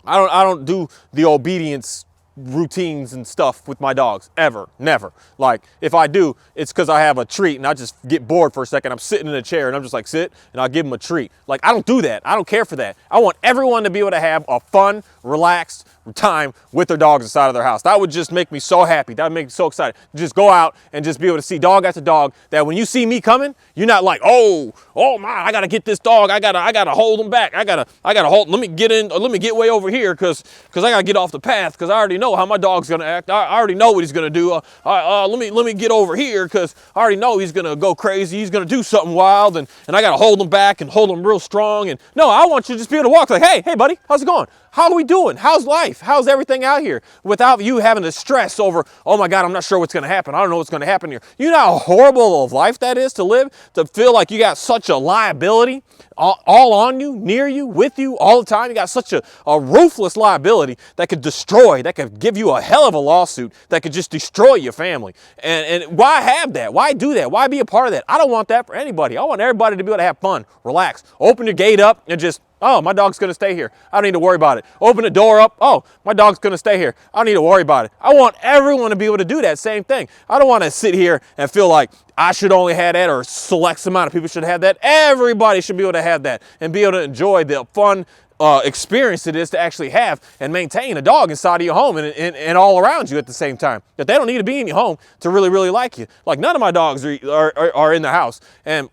I don't do the obedience routines and stuff with my dogs, ever, never. Like if I do, it's because I have a treat and I just get bored for a second. I'm sitting in a chair and I'm just like, sit, and I'll give them a treat. Like I don't do that. I don't care for that. I want everyone to be able to have a fun, relaxed time with their dogs inside of their house. That would just make me so happy. That would make me so excited. Just go out and just be able to see dog after dog, that when you see me coming, you're not like, oh man, I gotta get this dog. I gotta hold him back. I gotta hold, let me get way over here because I gotta get off the path because I already know how my dog's gonna act. I already know what he's gonna do. Let me get over here because I already know he's gonna go crazy. He's gonna do something wild and I gotta hold him back and hold him real strong. And no, I want you to just be able to walk like, hey buddy, how's it going? How are we doing? How's life? How's everything out here? Without you having to stress over, oh my God, I'm not sure what's gonna happen. I don't know what's gonna happen here. You know how horrible of life that is to live, to feel like you got such a liability all on you, near you, with you all the time. You got such a ruthless liability that could destroy, that could give you a hell of a lawsuit, that could just destroy your family. And why have that? Why do that? Why be a part of that? I don't want that for anybody. I want everybody to be able to have fun, relax, open your gate up and just, oh, my dog's gonna stay here. I don't need to worry about it. Open the door up. Oh, my dog's gonna stay here. I don't need to worry about it. I want everyone to be able to do that same thing. I don't want to sit here and feel like I should only have that or select amount of people should have that. Everybody should be able to have that and be able to enjoy the fun experience it is to actually have and maintain a dog inside of your home and all around you at the same time. That they don't need to be in your home to really, really like you. Like none of my dogs are in the house. And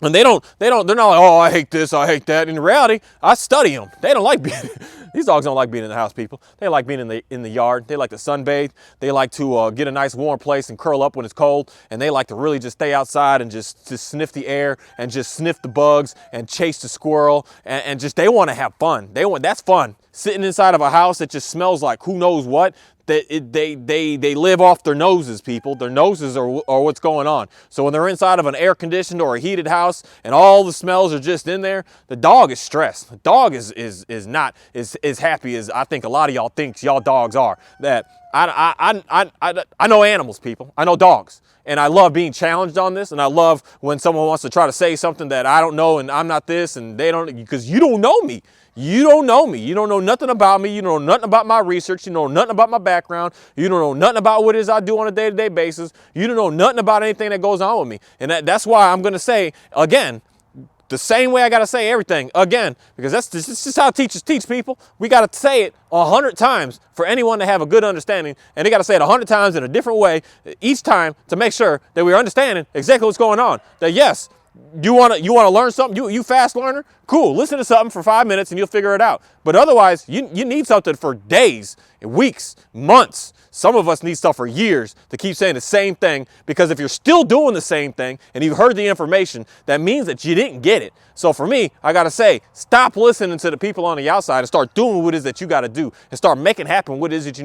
And they're not like, oh, I hate this, I hate that. In reality, I study them. They don't like being, these dogs don't like being in the house, people. They like being in the yard. They like to sunbathe. They like to get a nice warm place and curl up when it's cold. And they like to really just stay outside and just sniff the air and just sniff the bugs and chase the squirrel. And just, they want to have fun. That's fun. Sitting inside of a house that just smells like who knows what. They live off their noses, people. Their noses are what's going on. So when they're inside of an air conditioned or a heated house and all the smells are just in there, the dog is stressed. The dog is not as happy as I think a lot of y'all think y'all dogs are. That I know animals, people. I know dogs. And I love being challenged on this, and I love when someone wants to try to say something that I don't know and I'm not this, and they don't, because you don't know me. You don't know me. You don't know nothing about me. You don't know nothing about my research. You don't know nothing about my background. You don't know nothing about what it is I do on a day-to-day basis. You don't know nothing about anything that goes on with me. And that's why I'm going to say, again, the same way I got to say everything again, because that's just how teachers teach, people. We got to say it 100 times for anyone to have a good understanding, and they got to say it 100 times in a different way each time to make sure that we're understanding exactly what's going on. That yes, you want to learn something, you fast learner, cool, listen to something for 5 minutes and you'll figure it out. But otherwise, you need something for days, weeks, months. Some of us need stuff for years to keep saying the same thing, because if you're still doing the same thing and you've heard the information, that means that you didn't get it. So for me, I got to say, stop listening to the people on the outside and start doing what it is that you got to do and start making happen what it is that you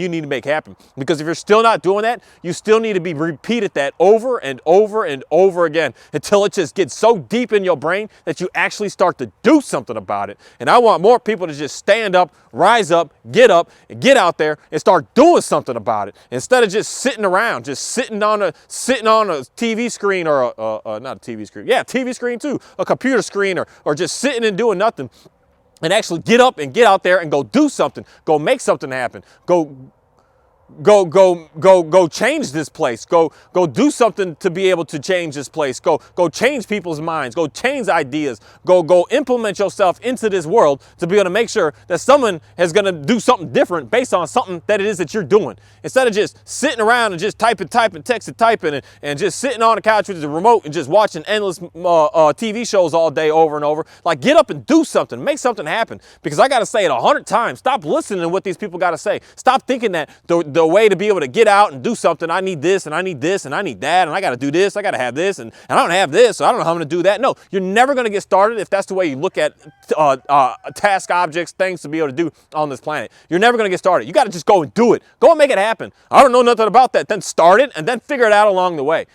need to make happen. Because if you're still not doing that, you still need to be repeated that over and over and over again until it just gets so deep in your brain that you actually start to do something about it. And I want more people to just stand up, rise up, and get out there and start doing something about it, instead of just sitting around, just sitting on a TV screen, or not a TV screen, yeah, TV screen too, a computer screen, or just sitting and doing nothing, and actually get up and get out there and go do something, go make something happen, go change this place. Go do something to be able to change this place. Go change people's minds. Go change ideas. Go implement yourself into this world to be able to make sure that someone is going to do something different based on something that it is that you're doing. Instead of just sitting around and just typing, texting, and just sitting on the couch with the remote and just watching endless TV shows all day over and over. Like, get up and do something. Make something happen. Because I got to say it 100 times. Stop listening to what these people got to say. Stop thinking that the way to be able to get out and do something, I need this and I need this and I need that and I got to do this, I got to have this, and I don't have this, so I don't know how I'm going to do that. No, you're never going to get started if that's the way you look at task objects, things to be able to do on this planet. You're never going to get started. You got to just go and do it. Go and make it happen. I don't know nothing about that. Then start it and then figure it out along the way.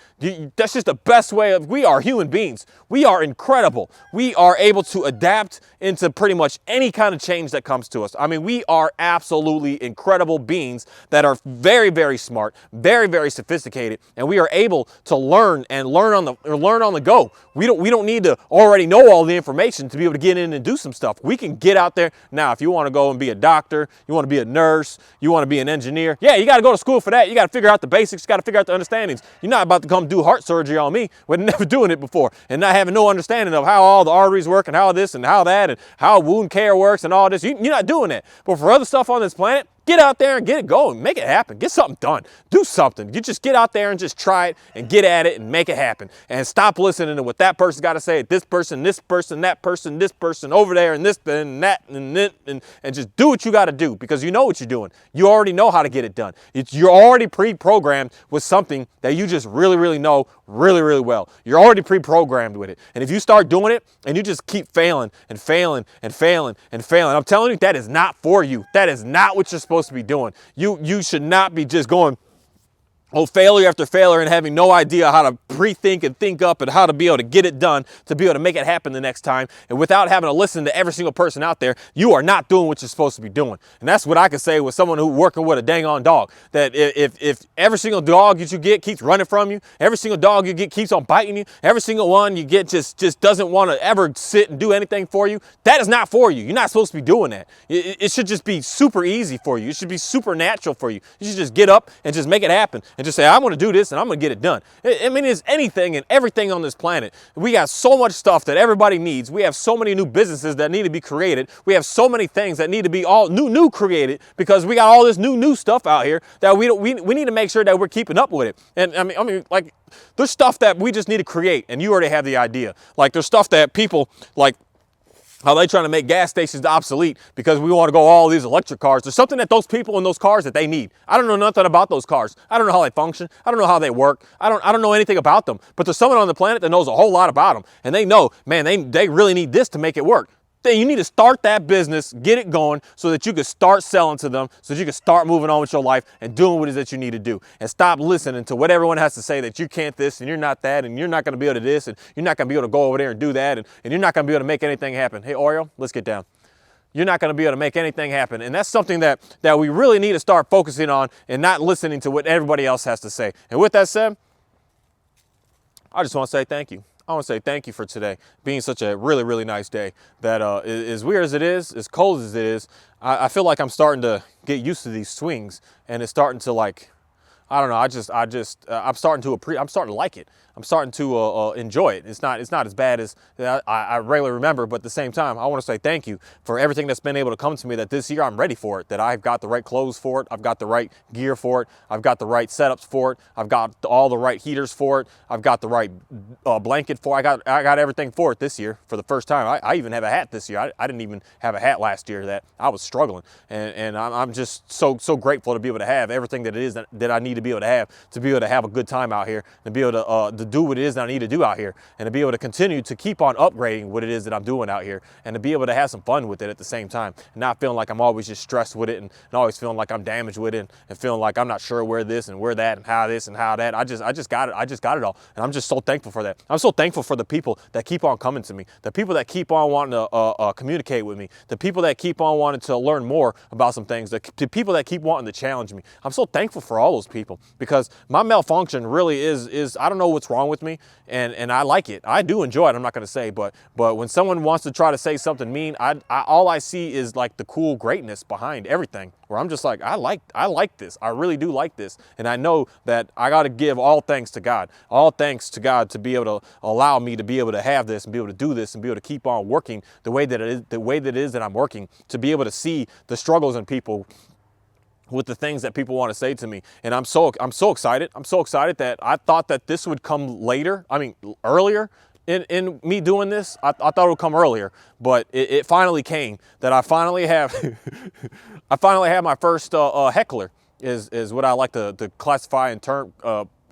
That's just the best way of, we are human beings. We are incredible. We are able to adapt into pretty much any kind of change that comes to us. I mean, we are absolutely incredible beings that are very, very smart, very, very sophisticated, and we are able to learn on the go. We don't need to already know all the information to be able to get in and do some stuff. We can get out there. Now, if you want to go and be a doctor, you want to be a nurse, you want to be an engineer, yeah, you got to go to school for that. You got to figure out the basics, you got to figure out the understandings. You're not about to come do heart surgery on me with never doing it before and not having no understanding of how all the arteries work and how this and how that and how wound care works and all this. You're not doing that. But for other stuff on this planet, get out there and get it going. Make it happen. Get something done. Do something. You just get out there and just try it and get at it and make it happen. And stop listening to what that person's got to say. This person, that person, this person over there, and this and that and just do what you got to do, because you know what you're doing. You already know how to get it done. You're already pre-programmed with something that you just really, really know really, really well. You're already pre-programmed with it. And if you start doing it and you just keep failing and failing and failing and failing, I'm telling you, that is not for you. That is not what you're supposed to be doing. You should not be just going failure after failure and having no idea how to pre-think and think up and how to be able to get it done, to be able to make it happen the next time. And without having to listen to every single person out there, you are not doing what you're supposed to be doing. And that's what I can say with someone who working with a dang on dog. That if every single dog that you get keeps running from you, every single dog you get keeps on biting you, every single one you get just doesn't want to ever sit and do anything for you, that is not for you. You're not supposed to be doing that. It should just be super easy for you. It should be super natural for you. You should just get up and just make it happen. and just say, I'm going to do this and I'm going to get it done. I mean, it's anything and everything on this planet. We got so much stuff that everybody needs. We have so many new businesses that need to be created. We have so many things that need to be all new created, because we got all this new stuff out here that we need to make sure that we're keeping up with it. And I mean, like, there's stuff that we just need to create, and you already have the idea. Like, there's stuff that people, like, how they trying to make gas stations obsolete because we want to go all these electric cars. There's something that those people in those cars that they need. I don't know nothing about those cars. I don't know how they function. I don't know how they work. I don't know anything about them. But there's someone on the planet that knows a whole lot about them. And they know, man, they really need this to make it work. Then you need to start that business, get it going so that you can start selling to them, so that you can start moving on with your life and doing what it is that you need to do. And stop listening to what everyone has to say, that you can't this and you're not that and you're not going to be able to this and you're not going to be able to go over there and do that and you're not going to be able to make anything happen. Hey, Oreo, let's get down. You're not going to be able to make anything happen. And that's something that we really need to start focusing on and not listening to what everybody else has to say. And with that said, I just want to say thank you. I want to say thank you for today being such a really, really nice day. That as weird as it is, as cold as it is, I feel like I'm starting to get used to these swings, and it's starting to, like, I don't know. I'm starting to like it. I'm starting to enjoy it. It's not as bad as I regularly remember, but at the same time, I want to say thank you for everything that's been able to come to me, that this year I'm ready for it, that I've got the right clothes for it, I've got the right gear for it, I've got the right setups for it, I've got all the right heaters for it, I've got the right blanket for it. I got everything for it this year for the first time. I even have a hat this year. I didn't even have a hat last year, that I was struggling, and I'm just so grateful to be able to have everything that it is that I need to be able to have a good time out here, and be able to do what it is that I need to do out here, and to be able to continue to keep on upgrading what it is that I'm doing out here, and to be able to have some fun with it at the same time, and not feeling like I'm always just stressed with it, and always feeling like I'm damaged with it, and feeling like I'm not sure where this and where that and how this and how that. I just got it. I just got it all, and I'm just so thankful for that. I'm so thankful for the people that keep on coming to me, the people that keep on wanting to communicate with me, the people that keep on wanting to learn more about some things, the people that keep wanting to challenge me. I'm so thankful for all those people, because my malfunction really is I don't know what's wrong with me, and I like it. I do enjoy it, I'm not going to say, but when someone wants to try to say something mean, all I see is like the cool greatness behind everything, where I'm just like, I like this. I really do like this, and I know that I got to give all thanks to God. All thanks to God to be able to allow me to be able to have this and be able to do this and be able to keep on working the way that it is that I'm working, to be able to see the struggles in people with the things that people want to say to me. And I'm so excited. I'm so excited that I thought that this would come later. I mean, earlier in me doing this. I thought it would come earlier, but it finally came, that I finally have my first heckler, is what I like to classify and term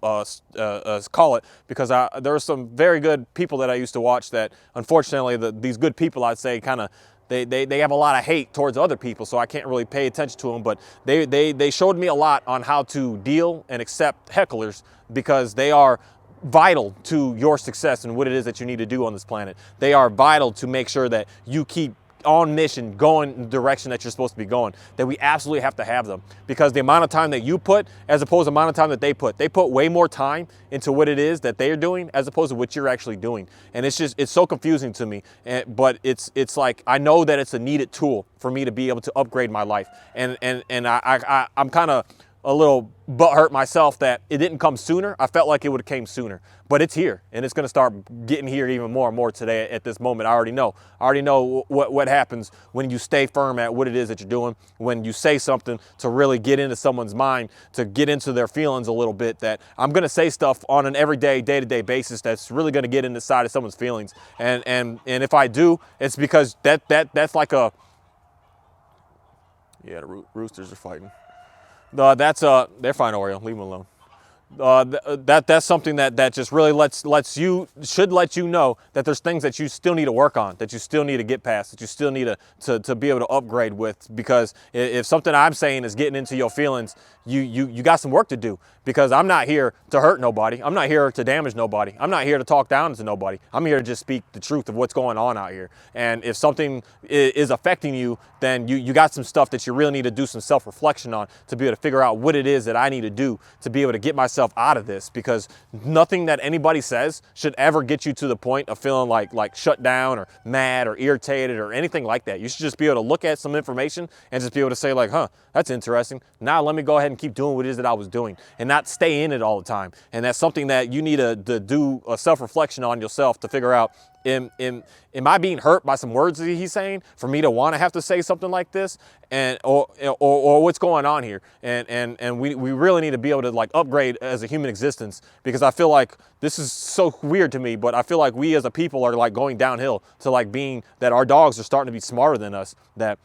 call it, because there are some very good people that I used to watch that, unfortunately, these good people, I'd say, kind of, they have a lot of hate towards other people, so I can't really pay attention to them. But they showed me a lot on how to deal and accept hecklers, because they are vital to your success and what it is that you need to do on this planet. They are vital to make sure that you keep on mission, going in the direction that you're supposed to be going, that we absolutely have to have them, because the amount of time that you put, as opposed to the amount of time that they put way more time into what it is that they're doing as opposed to what you're actually doing. And it's so confusing to me, but it's like, I know that it's a needed tool for me to be able to upgrade my life, and I'm kind of a little butthurt myself that it didn't come sooner. I felt like it would have came sooner, but it's here, and it's going to start getting here even more and more today. At this moment, I already know what happens when you stay firm at what it is that you're doing, when you say something to really get into someone's mind, to get into their feelings a little bit. That I'm going to say stuff on an everyday, day-to-day basis that's really going to get inside of someone's feelings, and if I do, it's because that's like a, yeah, the roosters are fighting. They're fine, Oreo. Leave them alone. That's something that just really should let you know that there's things that you still need to work on, that you still need to get past, that you still need to be able to upgrade with. Because if something I'm saying is getting into your feelings, you got some work to do. Because I'm not here to hurt nobody. I'm not here to damage nobody. I'm not here to talk down to nobody. I'm here to just speak the truth of what's going on out here. And if something is affecting you, then you got some stuff that you really need to do some self-reflection on, to be able to figure out what it is that I need to do to be able to get myself myself out of this, because nothing that anybody says should ever get you to the point of feeling like shut down or mad or irritated or anything like that. You should just be able to look at some information and just be able to say like, huh, that's interesting. Now let me go ahead and keep doing what it is that I was doing and not stay in it all the time. And that's something that you need to do a self-reflection on yourself to figure out, am I being hurt by some words that he's saying for me to want to have to say something like this, and or what's going on here? And we really need to be able to like upgrade as a human existence, because I feel like this is so weird to me, but I feel like we as a people are like going downhill to like being that our dogs are starting to be smarter than us, that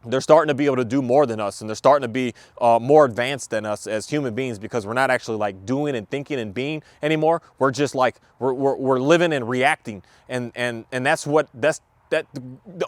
they're starting to be able to do more than us, and they're starting to be more advanced than us as human beings, because we're not actually like doing and thinking and being anymore. We're just like we're living and reacting, and that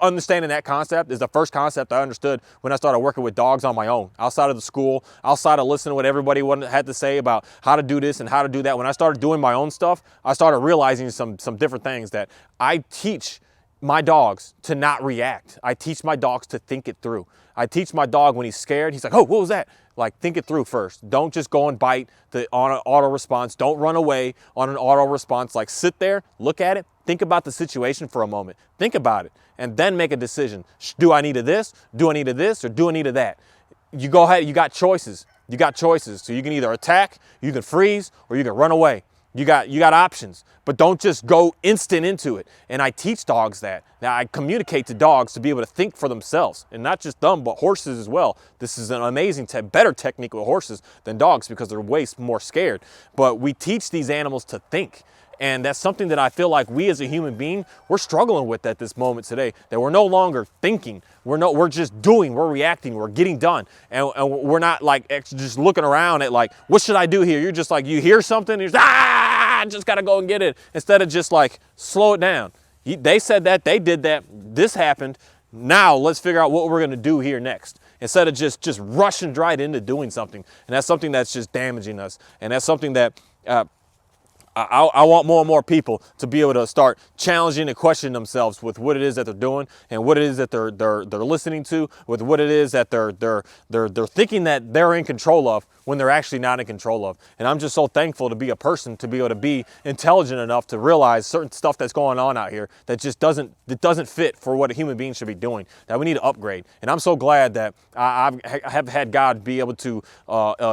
understanding that concept is the first concept I understood when I started working with dogs on my own, outside of the school, outside of listening to what everybody had to say about how to do this and how to do that. When I started doing my own stuff, I started realizing some different things that I teach my dogs to not react. I teach my dogs to think it through. I teach my dog when he's scared, he's like, oh, what was that? Like, think it through first. Don't just go and bite on an auto response. Don't run away on an auto response. Like, sit there, look at it, think about the situation for a moment. Think about it, and then make a decision. Do I need a this? Do I need a this? Or do I need a that? You go ahead, you got choices. You got choices. So you can either attack, you can freeze, or you can run away. You got options, but don't just go instant into it. And I teach dogs that. Now I communicate to dogs to be able to think for themselves, and not just them, but horses as well. This is an amazing, better technique with horses than dogs, because they're way more scared. But we teach these animals to think. And that's something that I feel like we as a human being, we're struggling with at this moment today, that we're no longer thinking. We're just doing, we're reacting, we're getting done. And we're not like just looking around at like, what should I do here? You're just like, you hear something, you're just, I just gotta go and get it. Instead of just like, slow it down. They said that, they did that, this happened. Now let's figure out what we're gonna do here next. Instead of just rushing right into doing something. And that's something that's just damaging us. And that's something that, I want more and more people to be able to start challenging and questioning themselves with what it is that they're doing, and what it is that they're listening to, with what it is that they're thinking that they're in control of, when they're actually not in control of. And I'm just so thankful to be a person, to be able to be intelligent enough to realize certain stuff that's going on out here that just doesn't fit for what a human being should be doing, that we need to upgrade. And I'm so glad that I have had God be able to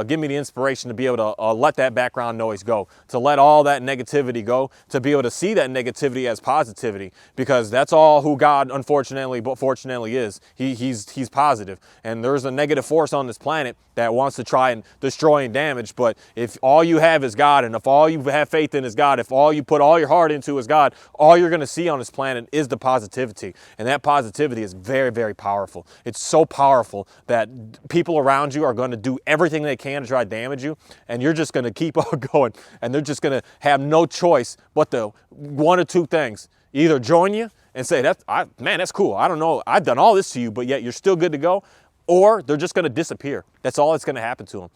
give me the inspiration to be able to let that background noise go, to let all that negativity go, to be able to see that negativity as positivity, because that's all who God, unfortunately but fortunately, is. He's positive. And there's a negative force on this planet that wants to try and destroy and damage. But if all you have is God, and if all you have faith in is God, if all you put all your heart into is God, all you're going to see on this planet is the positivity. And that positivity is very, very powerful. It's so powerful that people around you are going to do everything they can to try to damage you, and you're just going to keep on going, and they're just going to have no choice but the one or two things: either join you and say, man, that's cool, I don't know, I've done all this to you, but yet you're still good to go, or they're just going to disappear. That's all that's going to happen to them,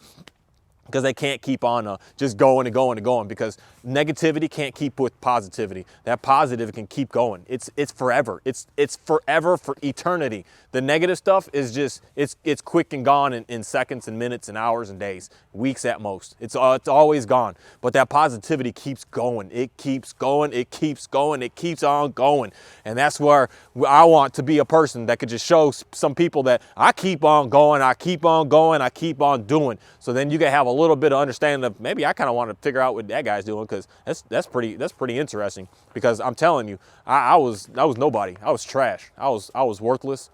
because they can't keep on just going and going and going, because negativity can't keep with positivity. That positive can keep going. It's forever. It's forever, for eternity. The negative stuff is just, it's quick and gone in seconds and minutes and hours and days, weeks at most. It's always gone. But that positivity keeps going. It keeps going. It keeps going. It keeps on going. And that's where I want to be a person that could just show some people that I keep on going. I keep on going. I keep on doing. So then you can have a little bit of understanding of, maybe I kind of want to figure out what that guy's doing, because that's pretty interesting. Because I'm telling you, I was nobody. I was trash. I was worthless.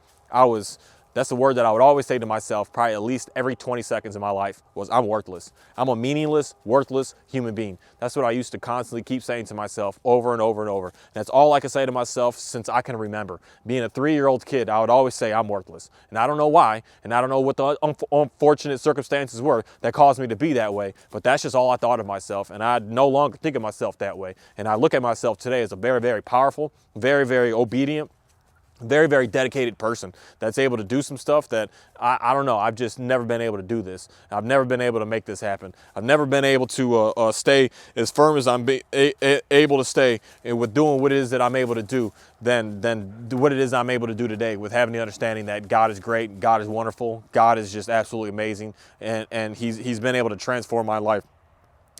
That's the word that I would always say to myself, probably at least every 20 seconds of my life, was I'm worthless. I'm a meaningless, worthless human being. That's what I used to constantly keep saying to myself over and over and over. And that's all I can say to myself since I can remember. Being a 3-year-old kid, I would always say I'm worthless. And I don't know why, and I don't know what the unfortunate circumstances were that caused me to be that way, but that's just all I thought of myself, and I no longer think of myself that way. And I look at myself today as a very, very powerful, very, very obedient, very, very dedicated person that's able to do some stuff that I don't know. I've just never been able to do this. I've never been able to make this happen. I've never been able to stay as firm as I'm able to stay with doing what it is that I'm able to do than what it is I'm able to do today, with having the understanding that God is great, God is wonderful, God is just absolutely amazing, and he's been able to transform my life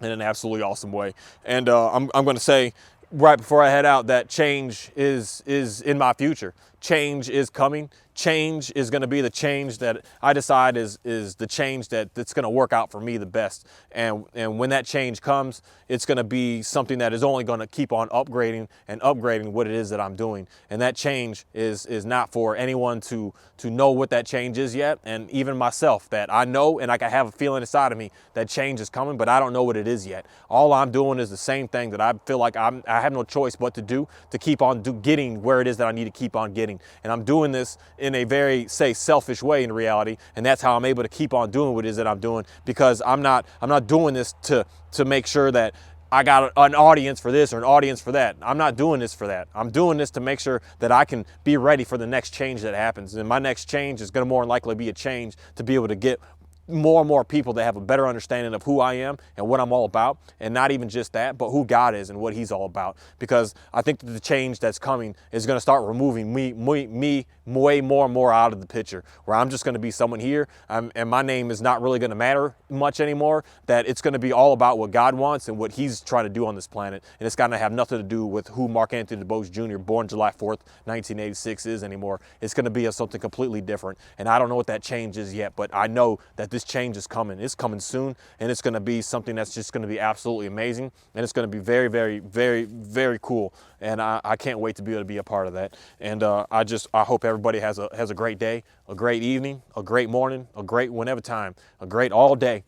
in an absolutely awesome way. And I'm going to say right before I head out that change is in my future. Change is coming. Change is going to be the change that I decide is the change that's going to work out for me the best. And when that change comes, it's going to be something that is only going to keep on upgrading and upgrading what it is that I'm doing. And that change is not for anyone to know what that change is yet. And even myself, that I know, and I can have a feeling inside of me that change is coming, but I don't know what it is yet. All I'm doing is the same thing that I feel like I have no choice but to do to keep on getting where it is that I need to keep on getting. And I'm doing this in a very, say, selfish way in reality. And that's how I'm able to keep on doing what it is that I'm doing, because I'm not doing this to make sure that I got an audience for this or an audience for that. I'm not doing this for that. I'm doing this to make sure that I can be ready for the next change that happens. And my next change is going to more than likely be a change to be able to get more and more people that have a better understanding of who I am and what I'm all about. And not even just that, but who God is and what he's all about. Because I think that the change that's coming is going to start removing me way more and more out of the picture, where I'm just going to be someone here, and my name is not really going to matter much anymore, that it's going to be all about what God wants and what he's trying to do on this planet. And it's going to have nothing to do with who Mark Anthony DuBose Jr., born July 4th, 1986 is anymore. It's going to be something completely different. And I don't know what that change is yet, but I know that this change is coming. It's coming soon, and it's going to be something that's just going to be absolutely amazing, and it's going to be very, very, very, very cool. And I can't wait to be able to be a part of that. And I hope everybody has a great day, a great evening, a great morning, a great whenever time, a great all day,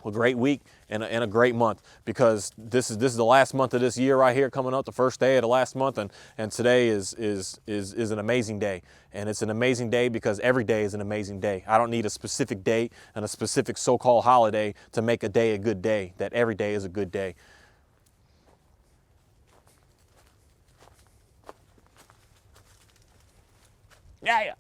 a great week, and a great month, because this is the last month of this year right here coming up, the first day of the last month, and today is an amazing day. And it's an amazing day because every day is an amazing day. I don't need a specific day and a specific so-called holiday to make a day a good day. That every day is a good day. Yeah.